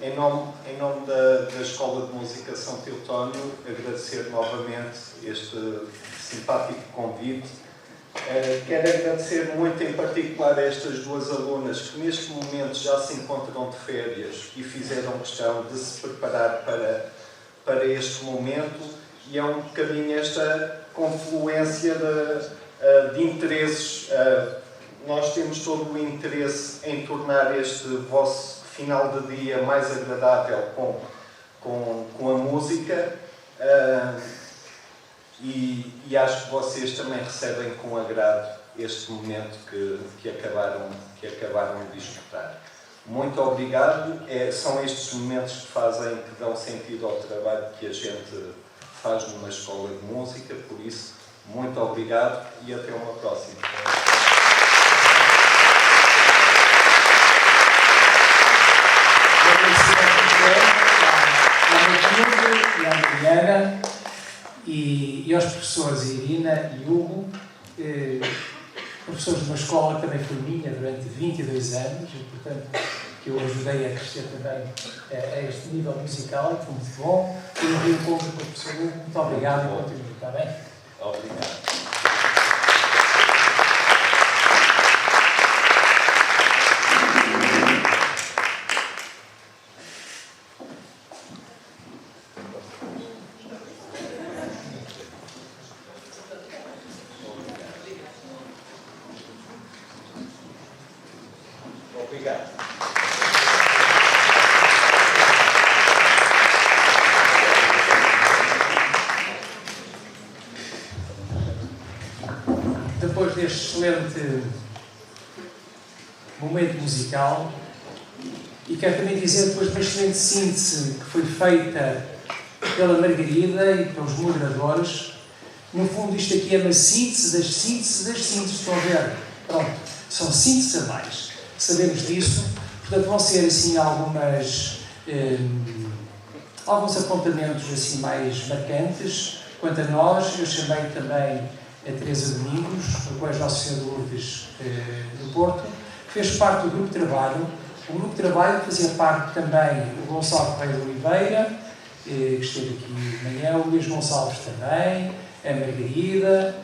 Speaker 9: Em nome da Escola de Música São Teotónio, agradecer novamente este simpático convite. Quero agradecer muito, em particular, a estas duas alunas que neste momento já se encontram de férias e fizeram questão de se preparar para este momento, e é um bocadinho esta confluência de interesses. Nós temos todo o interesse em tornar este vosso final de dia mais agradável com a música. E acho que vocês também recebem com agrado este momento que acabaram de disfrutar. Muito obrigado. São estes momentos que dão sentido ao trabalho que a gente faz numa escola de música. Por isso, muito obrigado e até uma próxima.
Speaker 8: E à Mariana e aos professores Irina e Hugo, professores de uma escola que também foi minha durante 22 anos e, portanto, que eu ajudei a crescer também a este nível musical, que foi muito bom. E um reencontro com o professor Hugo. Muito obrigado e continuo, está bem?
Speaker 9: Obrigado.
Speaker 8: Depois deste excelente momento musical, e quero também dizer depois de uma excelente síntese que foi feita pela Margarida e pelos moderadores, no fundo isto aqui é uma síntese das sínteses, estão a ver? Pronto, são sínteses a mais, sabemos disso, portanto vão ser assim alguns apontamentos assim mais marcantes. Quanto a nós, eu chamei também a Teresa Domingos, do Colégio Nossa Senhora de Lourdes do Porto, que fez parte do grupo de trabalho. O grupo de trabalho fazia parte também o Gonçalo Correia de Oliveira, que esteve aqui de manhã, o Luís Gonçalves também, a Margarida,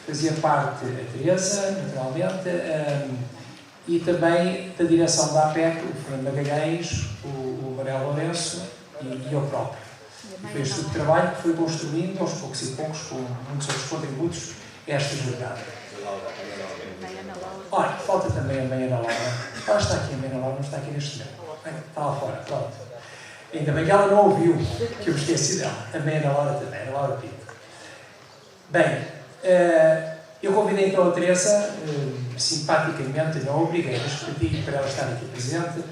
Speaker 8: fazia parte a Teresa, naturalmente, e também da direção da APEC, o Fernando Magalhães, o Manuel Lourenço e eu próprio. Foi este grupo de trabalho que foi construindo aos poucos e poucos, com muitos outros contributos, esta jornada. Olha, falta também a mãe Ana Laura. Ela está aqui, a mãe Ana Laura não está aqui neste momento. Está lá fora, pronto. Ainda bem que ela não ouviu, que eu me esqueci dela. A mãe Ana Laura também, Ana Laura Pinto. Bem, eu convidei então a Teresa, simpaticamente, não obriguei, mas pedi para ela estar aqui presente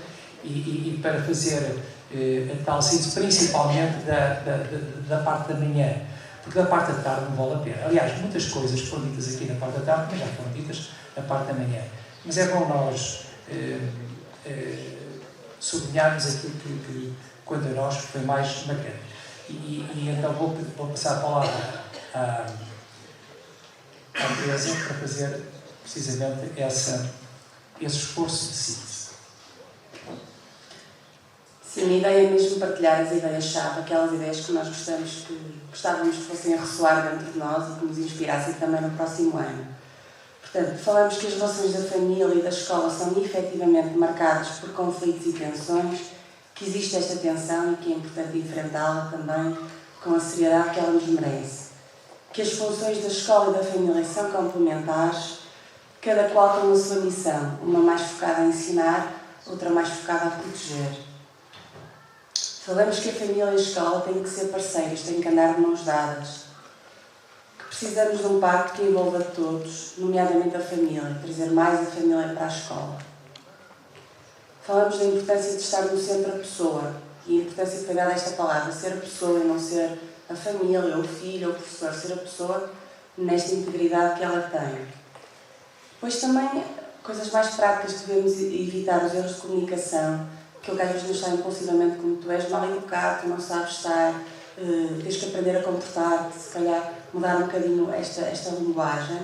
Speaker 8: e para fazer a tal síntese, principalmente da parte da manhã. Porque da parte da tarde não vale a pena. Aliás, muitas coisas foram ditas aqui na parte da tarde, mas já foram ditas na parte da manhã. Mas é bom nós sublinharmos aquilo que quanto a nós, foi mais marcante. E então vou passar a palavra à Teresa para fazer precisamente esse esforço de síntese.
Speaker 10: Sim, a ideia é mesmo partilhar as ideias-chave, aquelas ideias que nós gostávamos que fossem a ressoar dentro de nós e que nos inspirassem também no próximo ano. Portanto, falamos que as relações da família e da escola são efetivamente marcadas por conflitos e tensões, que existe esta tensão e que é importante enfrentá-la também com a seriedade que ela nos merece. Que as funções da escola e da família são complementares, cada qual com a sua missão, uma mais focada a ensinar, outra mais focada a proteger. Falamos que a família e a escola têm que ser parceiros, têm que andar de mãos dadas. Que precisamos de um pacto que envolva todos, nomeadamente a família, trazer mais a família para a escola. Falamos da importância de estar no centro a pessoa e a importância de pegar esta palavra, ser a pessoa e não ser a família, ou o filho, ou o professor, ser a pessoa nesta integridade que ela tem. Depois também, coisas mais práticas, devemos evitar os erros de comunicação, que às vezes nos sai impulsivamente como tu és mal educado, tu não sabes estar, tens que aprender a comportar-te, se calhar mudar um bocadinho esta linguagem.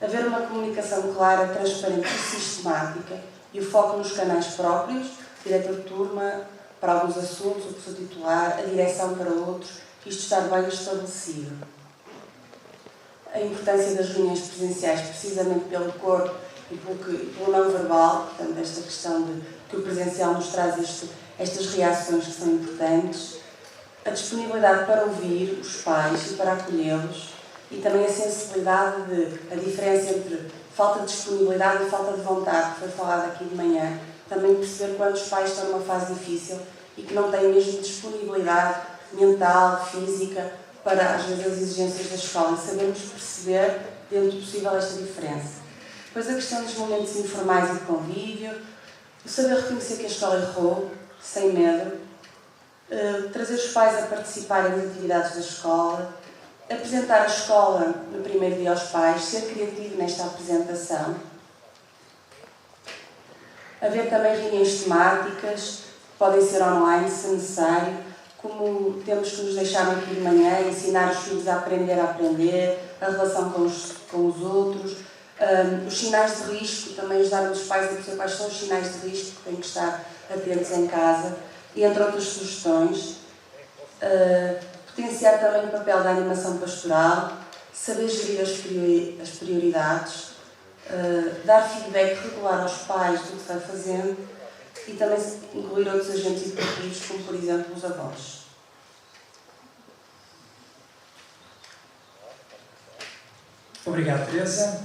Speaker 10: Haver uma comunicação clara, transparente e sistemática e o foco nos canais próprios, diretor de turma, para alguns assuntos, o professor titular, a direção para outros, isto estar bem estabelecido. A importância das reuniões presenciais, precisamente pelo corpo e pelo não verbal, portanto, esta questão de que o presencial nos traz estas reações que são importantes, a disponibilidade para ouvir os pais e para acolhê-los, e também a sensibilidade a diferença entre falta de disponibilidade e falta de vontade, que foi falado aqui de manhã, também perceber quando os pais estão numa fase difícil e que não têm mesmo disponibilidade mental, física, para às vezes as exigências da escola, e sabermos perceber dentro do possível esta diferença. Depois a questão dos momentos informais e de convívio, o saber reconhecer que a escola errou, sem medo, trazer os pais a participarem das atividades da escola, apresentar a escola no primeiro dia aos pais, ser criativo nesta apresentação, haver também reuniões temáticas, podem ser online se necessário, como temos que nos deixar aqui de manhã, ensinar os filhos a aprender, a relação com os outros, os sinais de risco, também ajudar os pais a perceber quais são os sinais de risco que têm que estar atentos em casa, e entre outras sugestões. Potenciar também o papel da animação pastoral, saber gerir as prioridades, dar feedback regular aos pais do que se vai fazendo e também incluir outros agentes educativos, como por exemplo os avós.
Speaker 8: Obrigado, Teresa.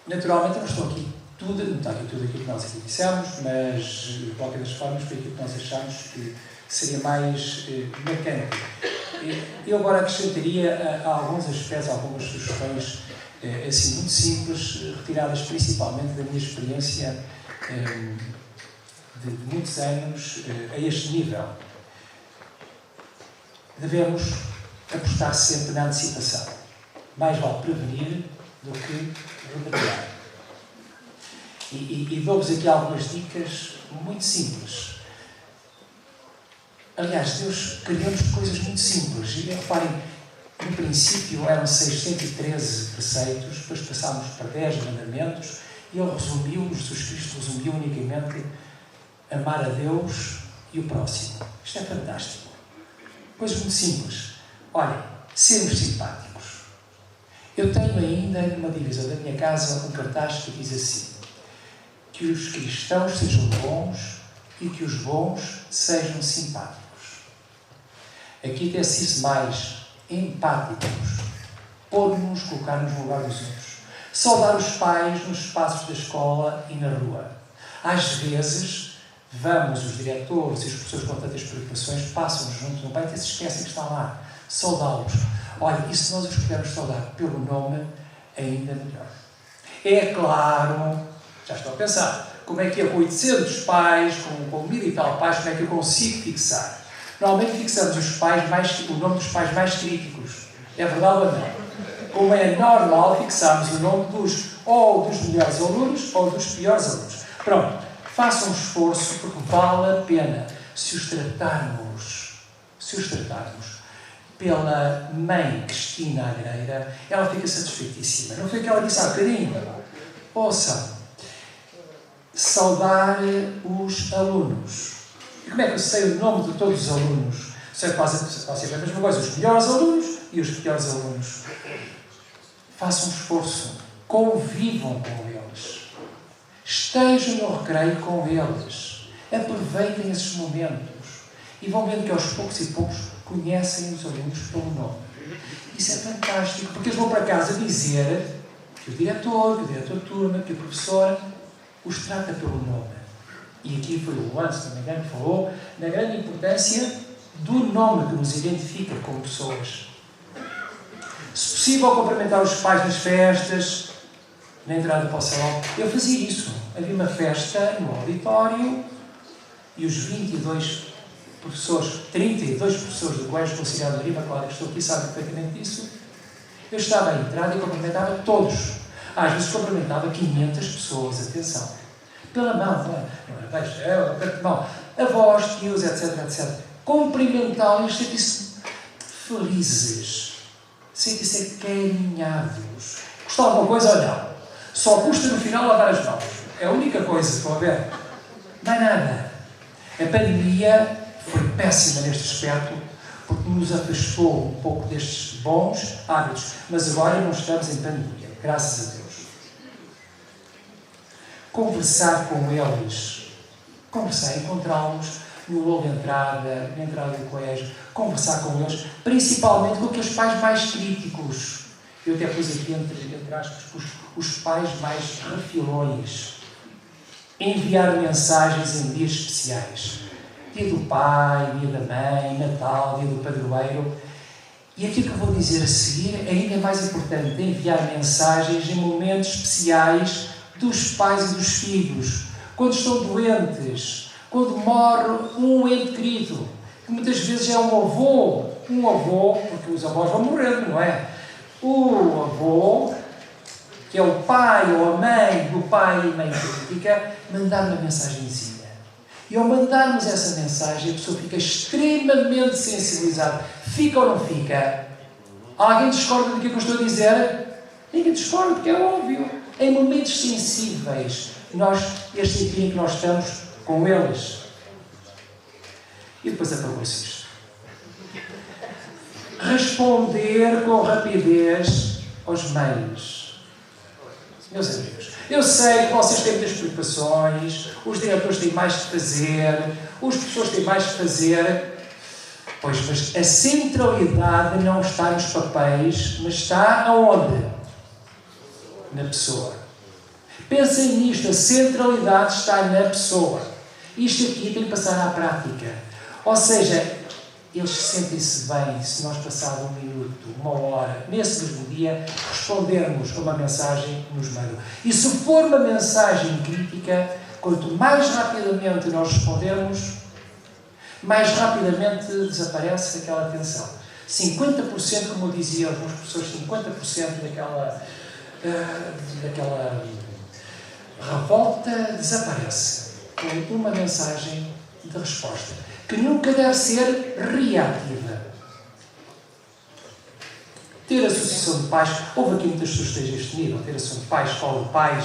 Speaker 8: Naturalmente, não estou aqui não está aqui tudo aquilo que nós aqui dissemos, mas de qualquer das formas foi aquilo que nós achamos que seria mais marcante. Eu agora acrescentaria alguns aspectos, algumas sugestões assim muito simples, retiradas principalmente da minha experiência de muitos anos a este nível. Devemos apostar sempre na antecipação. Mais vale prevenir do que remediar. E dou-vos aqui algumas dicas muito simples. Aliás, Deus criou-nos coisas muito simples. E reparem, no princípio eram 613 preceitos, depois passámos para 10 mandamentos, e Ele resumiu, Jesus Cristo resumiu unicamente amar a Deus e o próximo. Isto é fantástico. Coisas muito simples. Olhem, sermos simpáticos. Eu tenho ainda numa divisão da minha casa um cartaz que diz assim: que os cristãos sejam bons e que os bons sejam simpáticos. Aqui tem-se mais empáticos, pôr-nos, colocar-nos no lugar dos outros. Saudar os pais nos espaços da escola e na rua. Às vezes, os diretores e os professores com tantas preocupações passam junto no peito e se esquecem que estão lá. Saudá-los. Olha, e se nós os pudermos saudar pelo nome, ainda melhor. É claro, já estou a pensar, como é que é com 800 pais, com 1000 e tal pais, como é que eu consigo fixar? Normalmente fixamos o nome dos pais mais críticos. É verdade ou não? Como é normal, fixamos o nome ou dos melhores alunos ou dos piores alunos. Pronto, façam um esforço, porque vale a pena se os tratarmos pela mãe Cristina Agreira, ela fica satisfeitíssima. Não foi o que ela disse há bocadinho? Ouçam, saudar os alunos. E como é que eu sei o nome de todos os alunos? Sei quase a mesma coisa, os melhores alunos e os piores alunos. Façam um esforço, convivam com eles, estejam no recreio com eles, aproveitem esses momentos e vão vendo que aos poucos e poucos conhecem os alunos pelo nome. Isso é fantástico, porque eles vão para casa dizer que o diretor de turma, que o professor os trata pelo nome. E aqui foi o Juan, se não me engano, que falou na grande importância do nome que nos identifica como pessoas. Se possível, cumprimentar os pais nas festas, na entrada para o salão. Eu fazia isso. Havia uma festa no auditório e os 32 professores, 32 professores do Colégio Considerado de Imaculada, que estou aqui, sabem perfeitamente disso. Eu estava à entrada e cumprimentava todos. Às vezes cumprimentava 500 pessoas, atenção. Pela mão, não era beijo, era aperto de mão. Avós, tios, etc, etc. Cumprimentá-los, sentem-se felizes. Sentem-se acarinhados. Custa alguma coisa ou não? Só custa no final lavar as mãos. É a única coisa, estão a ver? Não é nada. A pandemia foi péssima neste aspecto, porque nos afastou um pouco destes bons hábitos. Mas agora não estamos em pandemia, graças a Deus. Conversar com eles, conversar, encontrá-los no hall de entrada, na entrada do colégio, conversar com eles, principalmente com aqueles pais mais críticos. Eu até pus aqui, entre aspas, os pais mais refilões. Enviar mensagens em dias especiais. Dia do pai, dia da mãe, Natal, dia do padroeiro. E aquilo que eu vou dizer a seguir ainda é mais importante, enviar mensagens em momentos especiais dos pais e dos filhos, quando estão doentes, quando morre um ente querido, que muitas vezes é um avô, porque os avós vão morrendo, não é? O avô, que é o pai ou a mãe do pai e mãe crítica, mandar uma mensagenzinha. E ao mandarmos essa mensagem, a pessoa fica extremamente sensibilizada. Fica ou não fica? Alguém discorda do que eu estou a dizer? Ninguém discorda, porque é óbvio. Em momentos sensíveis, este dia em que nós estamos com eles. E depois acabou-se isto. Responder com rapidez aos mails. Meus amigos, eu sei que vocês têm muitas preocupações, os diretores têm mais que fazer, os professores têm mais que fazer. Pois, mas a centralidade não está nos papéis, mas está aonde? Na pessoa. Pensem nisto, a centralidade está na pessoa. Isto aqui tem que passar à prática. Ou seja, eles sentem-se bem se nós passarmos 1 minuto, 1 hora, nesse mesmo dia, respondermos a uma mensagem que nos mandam. E se for uma mensagem crítica, quanto mais rapidamente nós respondermos, mais rapidamente desaparece aquela atenção. 50%, como eu dizia alguns professores, 50% daquela revolta desaparece com uma mensagem de resposta, que nunca deve ser reativa. Ter associação de pais, houve aqui muitas pessoas que estejam a este nível, ter associação de pais, escola de pais,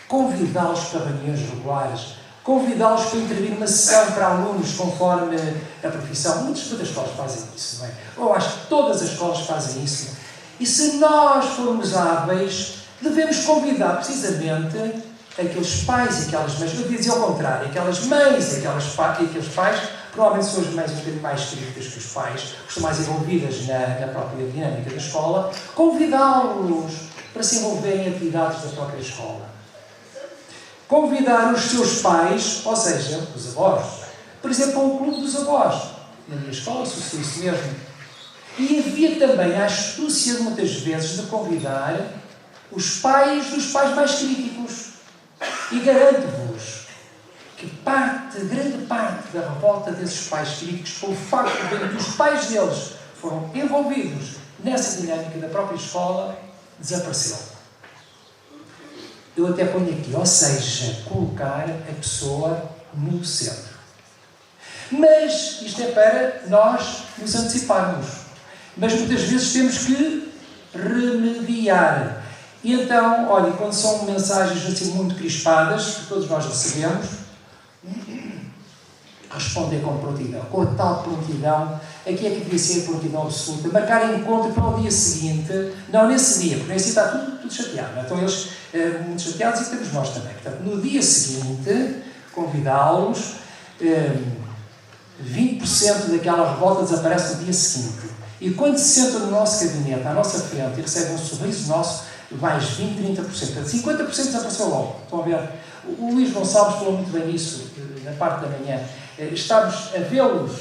Speaker 8: convidá-los para reuniões regulares, convidá-los para intervir numa sessão para alunos conforme a profissão. Muitas escolas fazem isso, não é? Eu acho que todas as escolas fazem isso. E se nós formos hábeis, devemos convidar precisamente aqueles pais e aquelas mães, eu dizia ao contrário, aquelas mães e aqueles pais, provavelmente são as mães um bocadinho mais críticas que os pais, que estão mais envolvidas na própria dinâmica da escola, convidá-los para se envolverem em atividades da própria escola. Convidar os seus pais, ou seja, os avós, por exemplo, a um clube dos avós. Na minha escola sucedeu isso mesmo. E havia também a astúcia, muitas vezes, de convidar os pais dos pais mais críticos. E garanto-vos que grande parte da revolta desses pais críticos foi o facto de que os pais deles foram envolvidos nessa dinâmica da própria escola, desapareceu. Eu até ponho aqui, ou seja, colocar a pessoa no centro. Mas isto é para nós nos anteciparmos. Mas muitas vezes temos que remediar. E então, olha, quando são mensagens assim muito crispadas, que todos nós recebemos, responder com prontidão, com a tal prontidão, aqui é que devia ser a prontidão absoluta, marcar encontro para o dia seguinte, não nesse dia, porque nesse dia está tudo chateado, não? Estão eles muito chateados e temos nós também. Portanto, no dia seguinte, convidá-los, 20% daquela revolta desaparece no dia seguinte. E quando se sentam no nosso gabinete, à nossa frente, e recebem um sorriso nosso, mais 20%, 30%. Portanto, 50% desapareceu logo. Estão a ver? O Luís Gonçalves falou muito bem nisso, na parte da manhã. Estamos a vê-los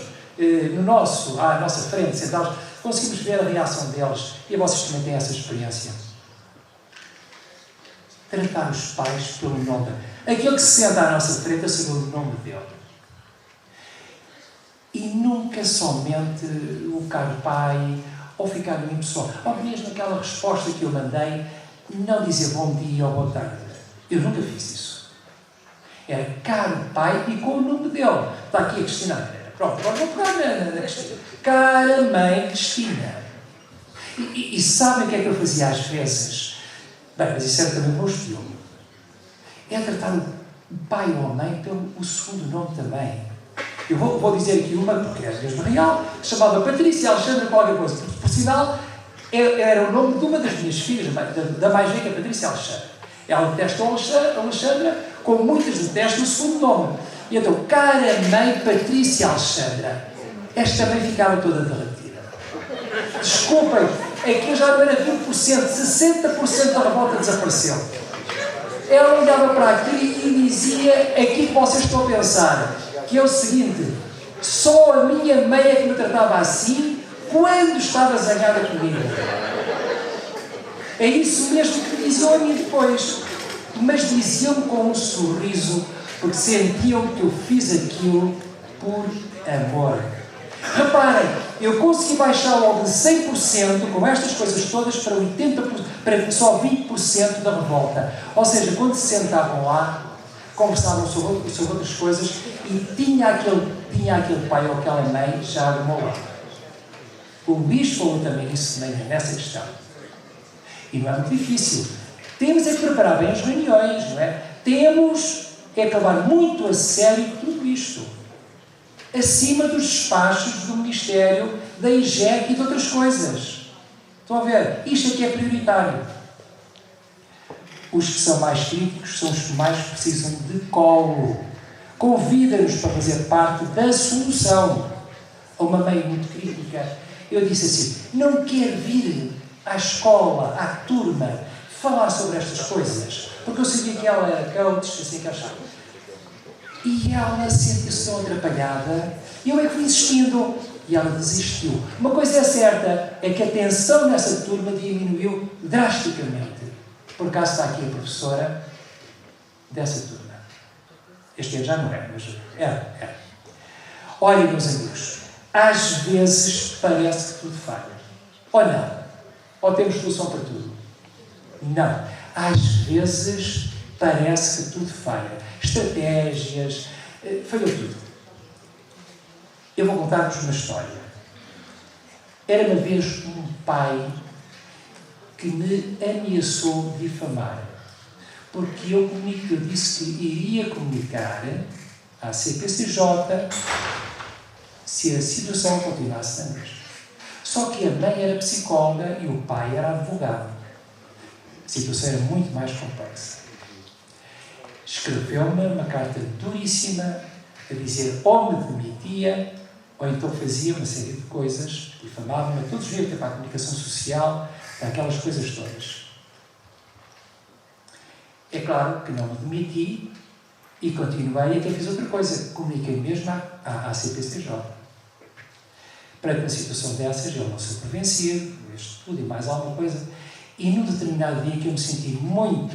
Speaker 8: à nossa frente, sentados, conseguimos ver a reação deles. E vocês também têm essa experiência. Tratar os pais pelo nome. Aquele que se senta à nossa frente, eu sei o nome dele. E nunca somente o caro pai, ou ficar no impessoal, ou mesmo aquela resposta que eu mandei, não dizer bom dia ou boa tarde. Eu nunca fiz isso. Era caro pai e com o nome dele. Está aqui a Cristina. Pronto, agora vou pegar na Cristina. Cara mãe Cristina. E sabem o que é que eu fazia às vezes? Bem, mas isso era também para o filme. é tratar o pai ou a mãe pelo segundo nome também. Eu vou dizer aqui uma, porque é mesmo real, chamava Patrícia Alexandra qualquer coisa. Por sinal, era o nome de uma das minhas filhas, da mais velha, Patrícia Alexandra. Ela detesta a Alexandra, como muitas detestam o segundo nome. E então, cara mãe Patrícia Alexandra, esta mãe ficava toda derretida. Desculpem, é que eu já não era 20%, 60% da revolta desapareceu. Ela olhava para aquilo e dizia aquilo que vocês estão a pensar, que é o seguinte: só a minha mãe é que me tratava assim quando estava zangada comigo. É isso mesmo que diziam a mim depois. Mas diziam com um sorriso, porque sentiam que eu fiz aquilo por amor. Reparem, eu consegui baixar logo de 100% com estas coisas todas para 80%, para só 20% da revolta. Ou seja, quando se sentavam lá, conversavam sobre outras coisas e tinha aquele pai ou aquela mãe já do meu lado. O Bispo falou também isso nessa questão. E não é muito difícil. Temos é que preparar bem as reuniões, não é? Temos é que levar muito a sério tudo isto. Acima dos despachos do Ministério, da IGEC e de outras coisas. Estão a ver? Isto aqui é prioritário. Os que são mais críticos são os que mais precisam de colo. Convida-nos para fazer parte da solução. A uma mãe muito crítica, eu disse assim: não quer vir à escola, à turma, falar sobre estas coisas, porque eu sabia que ela era coach, assim que achava. E ela sentiu-se tão atrapalhada, e eu é que fui insistindo, e ela desistiu. Uma coisa é certa, é que a tensão nessa turma diminuiu drasticamente. Por acaso está aqui a professora dessa turma. Este ano já não é, mas era. Olhem, meus amigos, às vezes parece que tudo falha. Ou não? Ou temos solução para tudo? Não. Às vezes parece que tudo falha. Estratégias, falhou tudo. Eu vou contar-vos uma história. Era uma vez um pai que me ameaçou difamar, porque eu disse que iria comunicar à CPCJ se a situação continuasse na mesma. Só que a mãe era psicóloga e o pai era advogado. A situação era muito mais complexa. Escreveu-me uma carta duríssima a dizer ou me demitia ou então fazia uma série de coisas, difamava-me a todos os dias para a comunicação social, para aquelas coisas todas. É claro que não me demiti e continuei e até fiz outra coisa. Comuniquei mesmo à CPCJ. Para uma situação dessas, eu não sou prevencido, isto tudo e mais alguma coisa. E num determinado dia que eu me senti um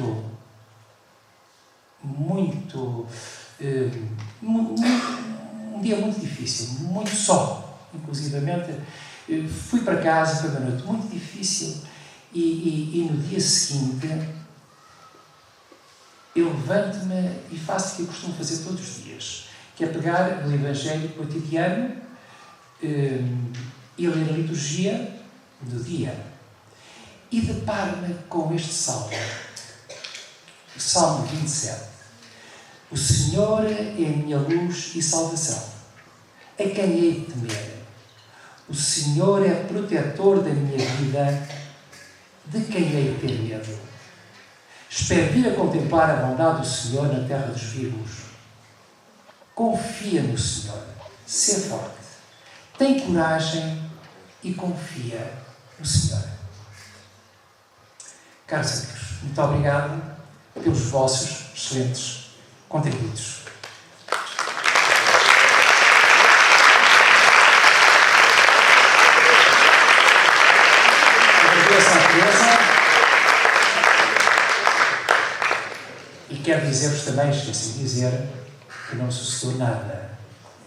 Speaker 8: dia muito difícil, muito só, inclusivamente, fui para casa, foi uma noite muito difícil e no dia seguinte eu levanto-me e faço o que eu costumo fazer todos os dias, que é pegar no Evangelho cotidiano e ler a liturgia do dia. E deparo-me com este salmo, o Salmo 27. O Senhor é a minha luz e salvação. A quem hei de temer? O Senhor é protetor da minha vida. De quem hei de ter medo? Espero vir a contemplar a bondade do Senhor na terra dos vivos. Confia no Senhor. Sê forte. Tem coragem e confia no Senhor. Caros amigos, muito obrigado pelos vossos excelentes contributos. Agradeço à Teresa e quero dizer-vos também, esqueci de dizer, que não sucedeu nada,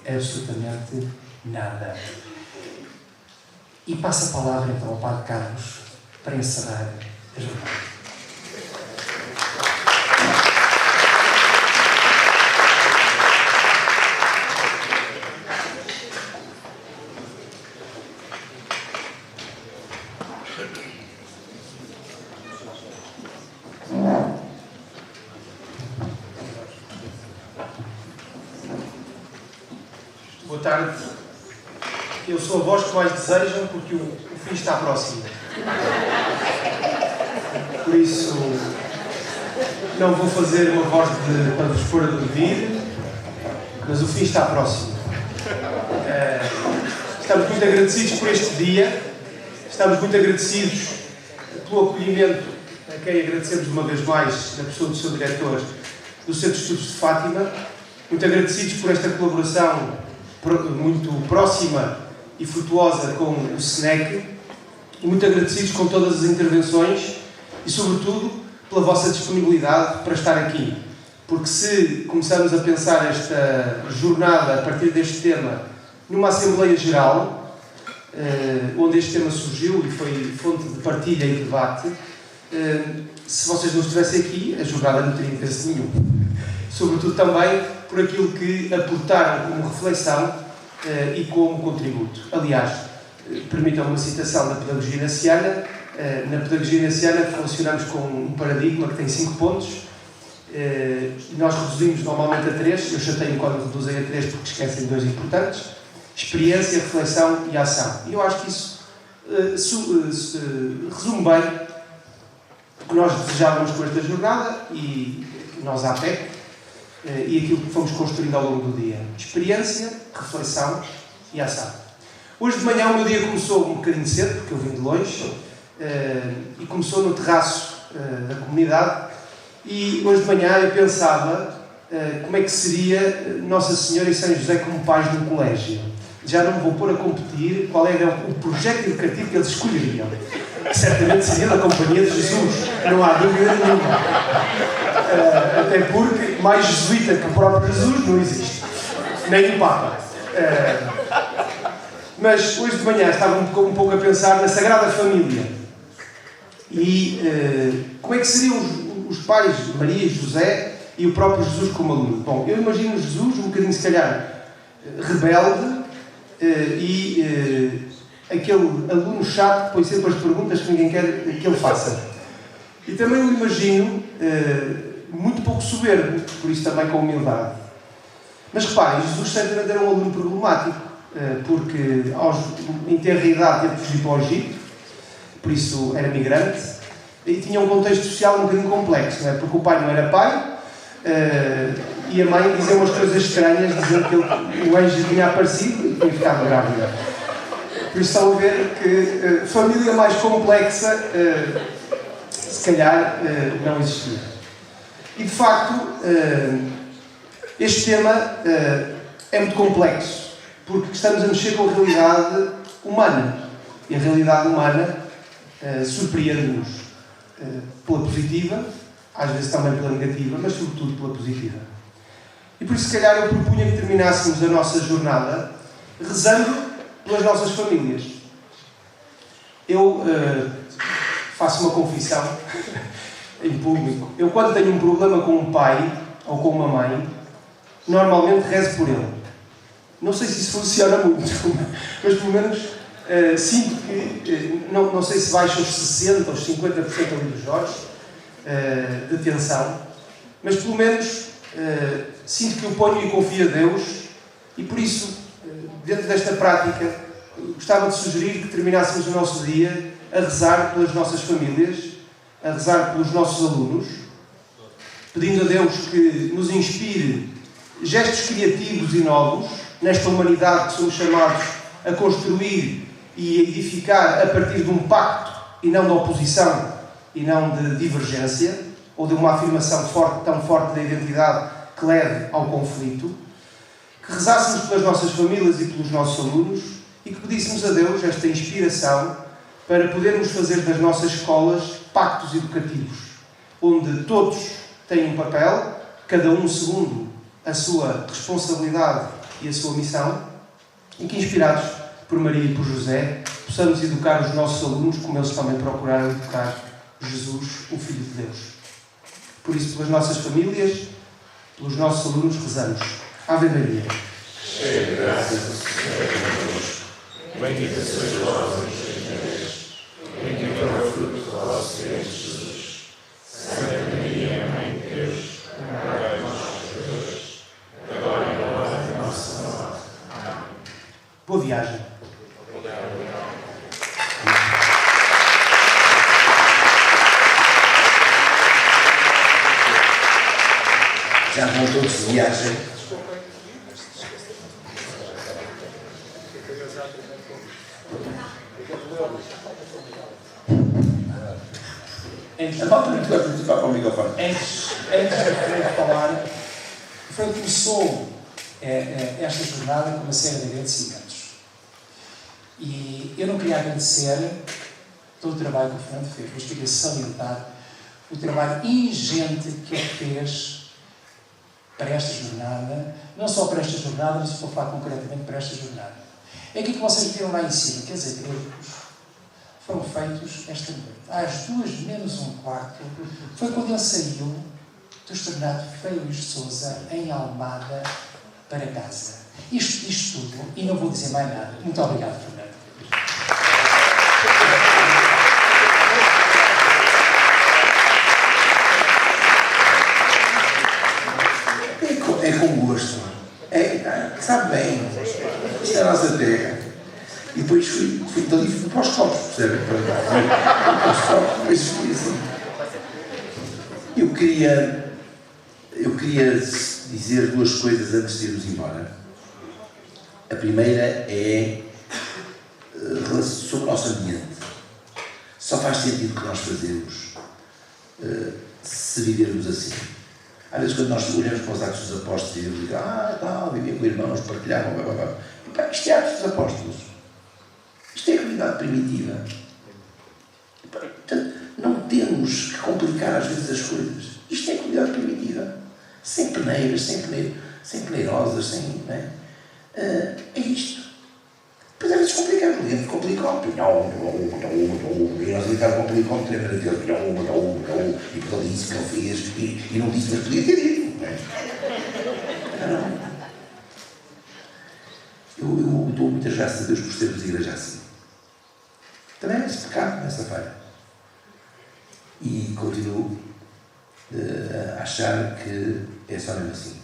Speaker 8: absolutamente nada. E passo a palavra então ao Padre Carlos para encerrar a jornada.
Speaker 11: tarde. Eu sou a voz que mais desejam porque o fim está próximo. Por isso, não vou fazer uma voz para vos pôr a dormir, mas o fim está próximo. Estamos muito agradecidos por este dia, estamos muito agradecidos pelo acolhimento, a quem agradecemos uma vez mais, na pessoa do seu diretor, do Centro de Estudos de Fátima, muito agradecidos por esta colaboração muito próxima e frutuosa com o SNEC, e muito agradecidos com todas as intervenções e, sobretudo, pela vossa disponibilidade para estar aqui. Porque se começarmos a pensar esta jornada a partir deste tema numa Assembleia Geral, onde este tema surgiu e foi fonte de partilha e debate, se vocês não estivessem aqui, a jornada não teria interesse nenhum. Sobretudo também por aquilo que aportaram como reflexão e como contributo. Aliás, permitam-me uma citação da pedagogia naciana. Na pedagogia naciana funcionamos com um paradigma que tem 5 pontos. Nós reduzimos normalmente a 3. Eu chateio quando reduzem a 3 porque esquecem 2 importantes: experiência, reflexão e ação. E eu acho que isso resume bem o que nós desejávamos com esta jornada e nós à PEC, e aquilo que fomos construindo ao longo do dia: experiência, reflexão e ação. Hoje de manhã o meu dia começou um bocadinho cedo, porque eu vim de longe, e começou no terraço da comunidade, e hoje de manhã eu pensava como é que seria Nossa Senhora e São José como pais de um colégio. Já não me vou pôr a competir qual era o projeto educativo que eles escolheriam. Certamente seria da Companhia de Jesus, não há dúvida nenhuma. Até porque mais jesuíta que o próprio Jesus não existe, nem o Papa. Mas hoje de manhã estava um pouco a pensar na Sagrada Família e como é que seriam os pais de Maria e José e o próprio Jesus como aluno. Bom, eu imagino Jesus um bocadinho, se calhar, rebelde e aquele aluno chato que põe sempre as perguntas que ninguém quer que ele faça. E também o imagino muito pouco soberbo, por isso também com humildade. Mas reparem, Jesus certamente era um aluno problemático, porque em tenra idade teve que fugir para o Egito, por isso era migrante, e tinha um contexto social um bocadinho complexo, não é? Porque o pai não era pai, e a mãe dizia umas coisas estranhas, dizendo que o anjo tinha aparecido e tinha ficado grávida. Por isso estão a ver que família mais complexa, se calhar, não existia. E de facto, este tema é muito complexo, porque estamos a mexer com a realidade humana. E a realidade humana surpreende-nos pela positiva, às vezes também pela negativa, mas sobretudo pela positiva. E por isso, se calhar, eu propunha que terminássemos a nossa jornada rezando pelas nossas famílias. Eu faço uma confissão em público. Eu, quando tenho um problema com um pai ou com uma mãe, normalmente rezo por ele. Não sei se isso funciona muito, mas pelo menos sinto que, não sei se baixa os 60% ou os 50% ali dos Jorge, de tensão, mas pelo menos sinto que eu ponho e confio a Deus, e por isso, dentro desta prática, gostava de sugerir que terminássemos o nosso dia a rezar pelas nossas famílias, a rezar pelos nossos alunos, pedindo a Deus que nos inspire gestos criativos e novos nesta humanidade que somos chamados a construir e a edificar a partir de um pacto e não de oposição e não de divergência ou de uma afirmação tão forte da identidade que leve ao conflito. Que rezássemos pelas nossas famílias e pelos nossos alunos e que pedíssemos a Deus esta inspiração para podermos fazer das nossas escolas pactos educativos, onde todos têm um papel, cada um segundo a sua responsabilidade e a sua missão, e que, inspirados por Maria e por José, possamos educar os nossos alunos como eles também procuraram educar Jesus, o Filho de Deus. Por isso, pelas nossas famílias, pelos nossos alunos, rezamos. Ave Maria.
Speaker 12: Cheia de graça, o Senhor é convosco. Bendita sois vós entre as mulheres. Bendito é o fruto do vosso ventre, Jesus. Santa Maria, Mãe de Deus, rogai por nós, pecadores, agora e na hora da nossa morte. Amém.
Speaker 11: viagem.
Speaker 13: Já vão todos de viagem.
Speaker 8: Antes de falar, o Fernando começou esta jornada com uma série de agradecimentos. E eu não queria agradecer todo o trabalho que o Fernando fez, mas queria salientar o trabalho ingente que ele fez para esta jornada, não só para esta jornada, mas vou falar concretamente para esta jornada. É aquilo que vocês viram lá em cima, quer dizer, foram feitos esta noite. Às 2:45, foi quando ele saiu do Externato Feio Luís de Sousa, em Almada, para casa. Isto tudo, e não vou dizer mais nada. Muito obrigado, Fernando.
Speaker 13: É com gosto. Sabe bem. Isto é a nossa terra. E depois fui dali e fui para os copos, percebem? Depois fui assim. Eu queria dizer duas coisas antes de irmos embora. A primeira é sobre o nosso ambiente. Só faz sentido o que nós fazemos se vivermos assim. Às vezes, quando nós olhamos para os Atos dos Apóstolos e dizemos, viviam com irmãos, partilhavam, blá, blá, blá. E, pá, isto é Atos dos Apóstolos. Isto é a comunidade primitiva. E, pá, portanto, não temos que complicar às vezes as coisas. Isto é a comunidade primitiva. Sem peneiras, sem peneirosas, não é? É isto. Depois às vezes complicamos. O livro complicou. E nós ficamos complicando tremendo aquele. E porque ele disse que ele fez. E não disse, mas podia ter dito. Não é? Eu dou muitas graças a Deus por sermos igreja assim. Também é esse pecado nessa falha. E continuo a achar que é só mesmo assim.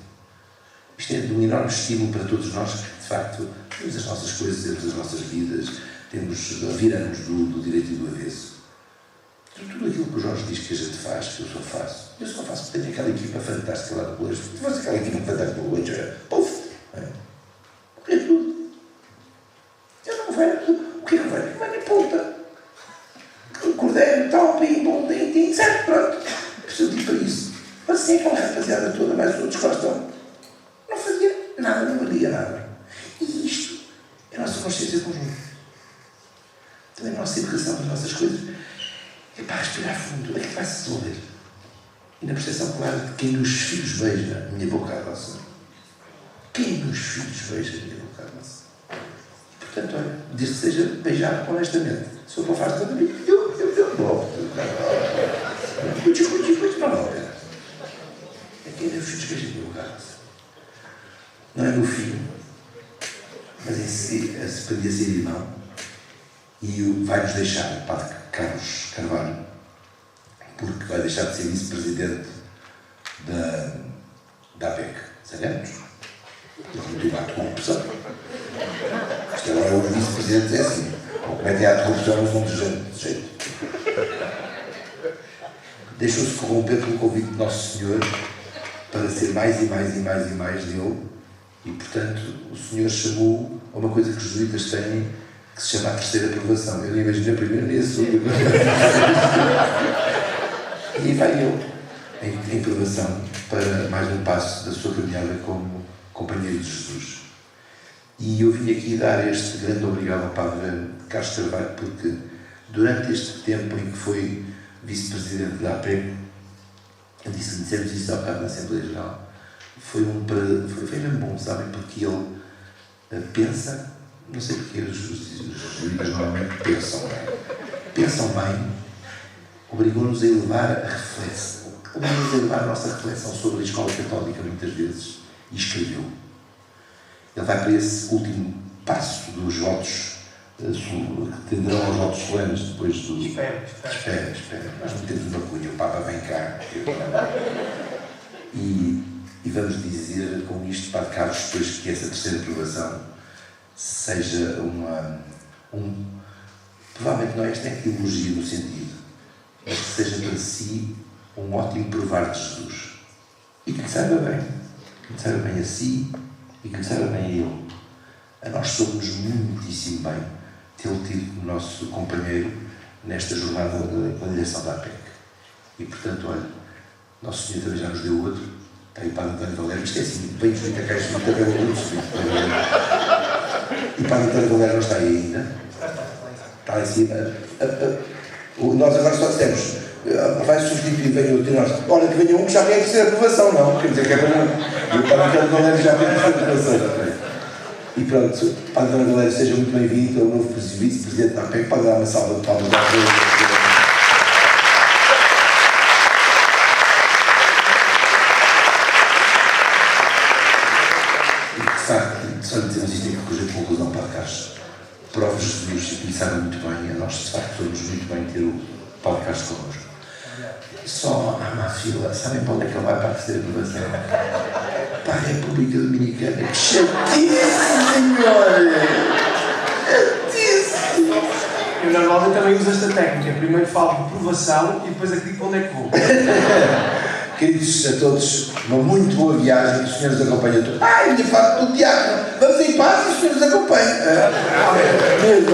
Speaker 13: Isto é de um enorme estímulo para todos nós que, de facto, temos as nossas coisas, temos as nossas vidas, viramos do direito e do avesso. Tudo aquilo que o Jorge diz que a gente faz, que eu só faço porque tenho aquela equipa fantástica lá do colégio. Se fosse aquela equipa fantástica do colégio, era puf! É tudo. Eu não vejo tudo. O que é que vejo? Vai na ponta. O cordeiro, tal, pim, bom, tim, certo, pronto. Preciso de ir para isso. Mas assim, aquela rapaziada toda, mais os outros gostam. Não fazia nada, não valia nada. E isto é a nossa consciência conjunta. Também a nossa educação das nossas coisas é para respirar fundo. É que vai se resolver. E na percepção clara de quem nos filhos beija a minha boca à vossa. Quem nos filhos beija a minha boca à vossa. E portanto, olha, desde que seja beijado honestamente. Se eu não faço tanto bem, eu não vale a pena. É quem meus filhos beijam a minha boca à vossa. Não é meu filho, mas em si se podia ser irmão, e vai nos deixar o Padre Carlos Carvalho, porque vai deixar de ser vice-presidente da APEC. Sabemos? Ele não tem ato de corrupção. Isto agora é o vice-presidente, é assim. Ou cometem ato de corrupção, mas não de jeito. Deixou-se corromper pelo convite de Nosso Senhor para ser mais e mais e mais e mais dele. E, portanto, o Senhor chamou a uma coisa que os jesuítas têm, que se chama a terceira aprovação. Eu não imagino a primeira nem a segunda. E aí vai ele, em aprovação, para mais um passo da sua caminhada como companheiro de Jesus. E eu vim aqui dar este grande obrigado ao Padre Carlos Carvalho, porque durante este tempo em que foi vice-presidente da APEC, dissemos isso há bocado na Assembleia Geral, foi mesmo bom, sabem, porque ele pensa, não sei porque os juízes normalmente pensam bem, obrigou-nos a elevar a reflexão, obrigou-nos a elevar a nossa reflexão sobre a escola católica muitas vezes, e escreveu. Ele vai para esse último passo dos votos, que tenderão aos votos solenes depois do... Espera. Nós não temos uma cunha, o Papa vem cá. E vamos dizer com isto, Padre Carlos, depois que essa terceira aprovação seja provavelmente não é esta ideologia no sentido, mas que seja para si um ótimo provar de Jesus. E que lhe saiba bem a si e que lhe saiba bem a ele. A nós somos muitíssimo bem tê-lo tido como nosso companheiro nesta jornada da direção da APEC. E portanto, olha, Nosso Senhor também já nos deu outro. Está aí o Padre António Valério. Isto é assim, bem escrito a caixa de cabelo muito escrito. E o Padre António Valério não está aí ainda. Está aí em cima. Nós agora só dissemos, vai substituir, venha outro de nós. Olha, que venha um que já tem a terceira aprovação, não? Quer dizer que é para mim. E o Padre António Valério já tem a terceira aprovação. E pronto, Padre António Valério, seja muito bem-vindo, é o novo vice-presidente da APEC. Pode dar uma salva de palmas à só lhe dizemos isto em conclusão para a Caixa. Prova Jesus e sabe muito bem, a nós de facto somos muito bem ter o Paulo Castro connosco. Só há uma fila, sabem para onde é que ele vai para a terceira aprovação? Para a República Dominicana. Que chatice, senhora! Chatice!
Speaker 11: Eu normalmente também uso esta técnica. Primeiro falo de aprovação e depois acredito para onde é que vou.
Speaker 13: Queridos a todos, uma muito boa viagem, que os senhores acompanhem todos. Ai, minha parte do teatro! Vamos em paz e os senhores acompanhem. Mesmo,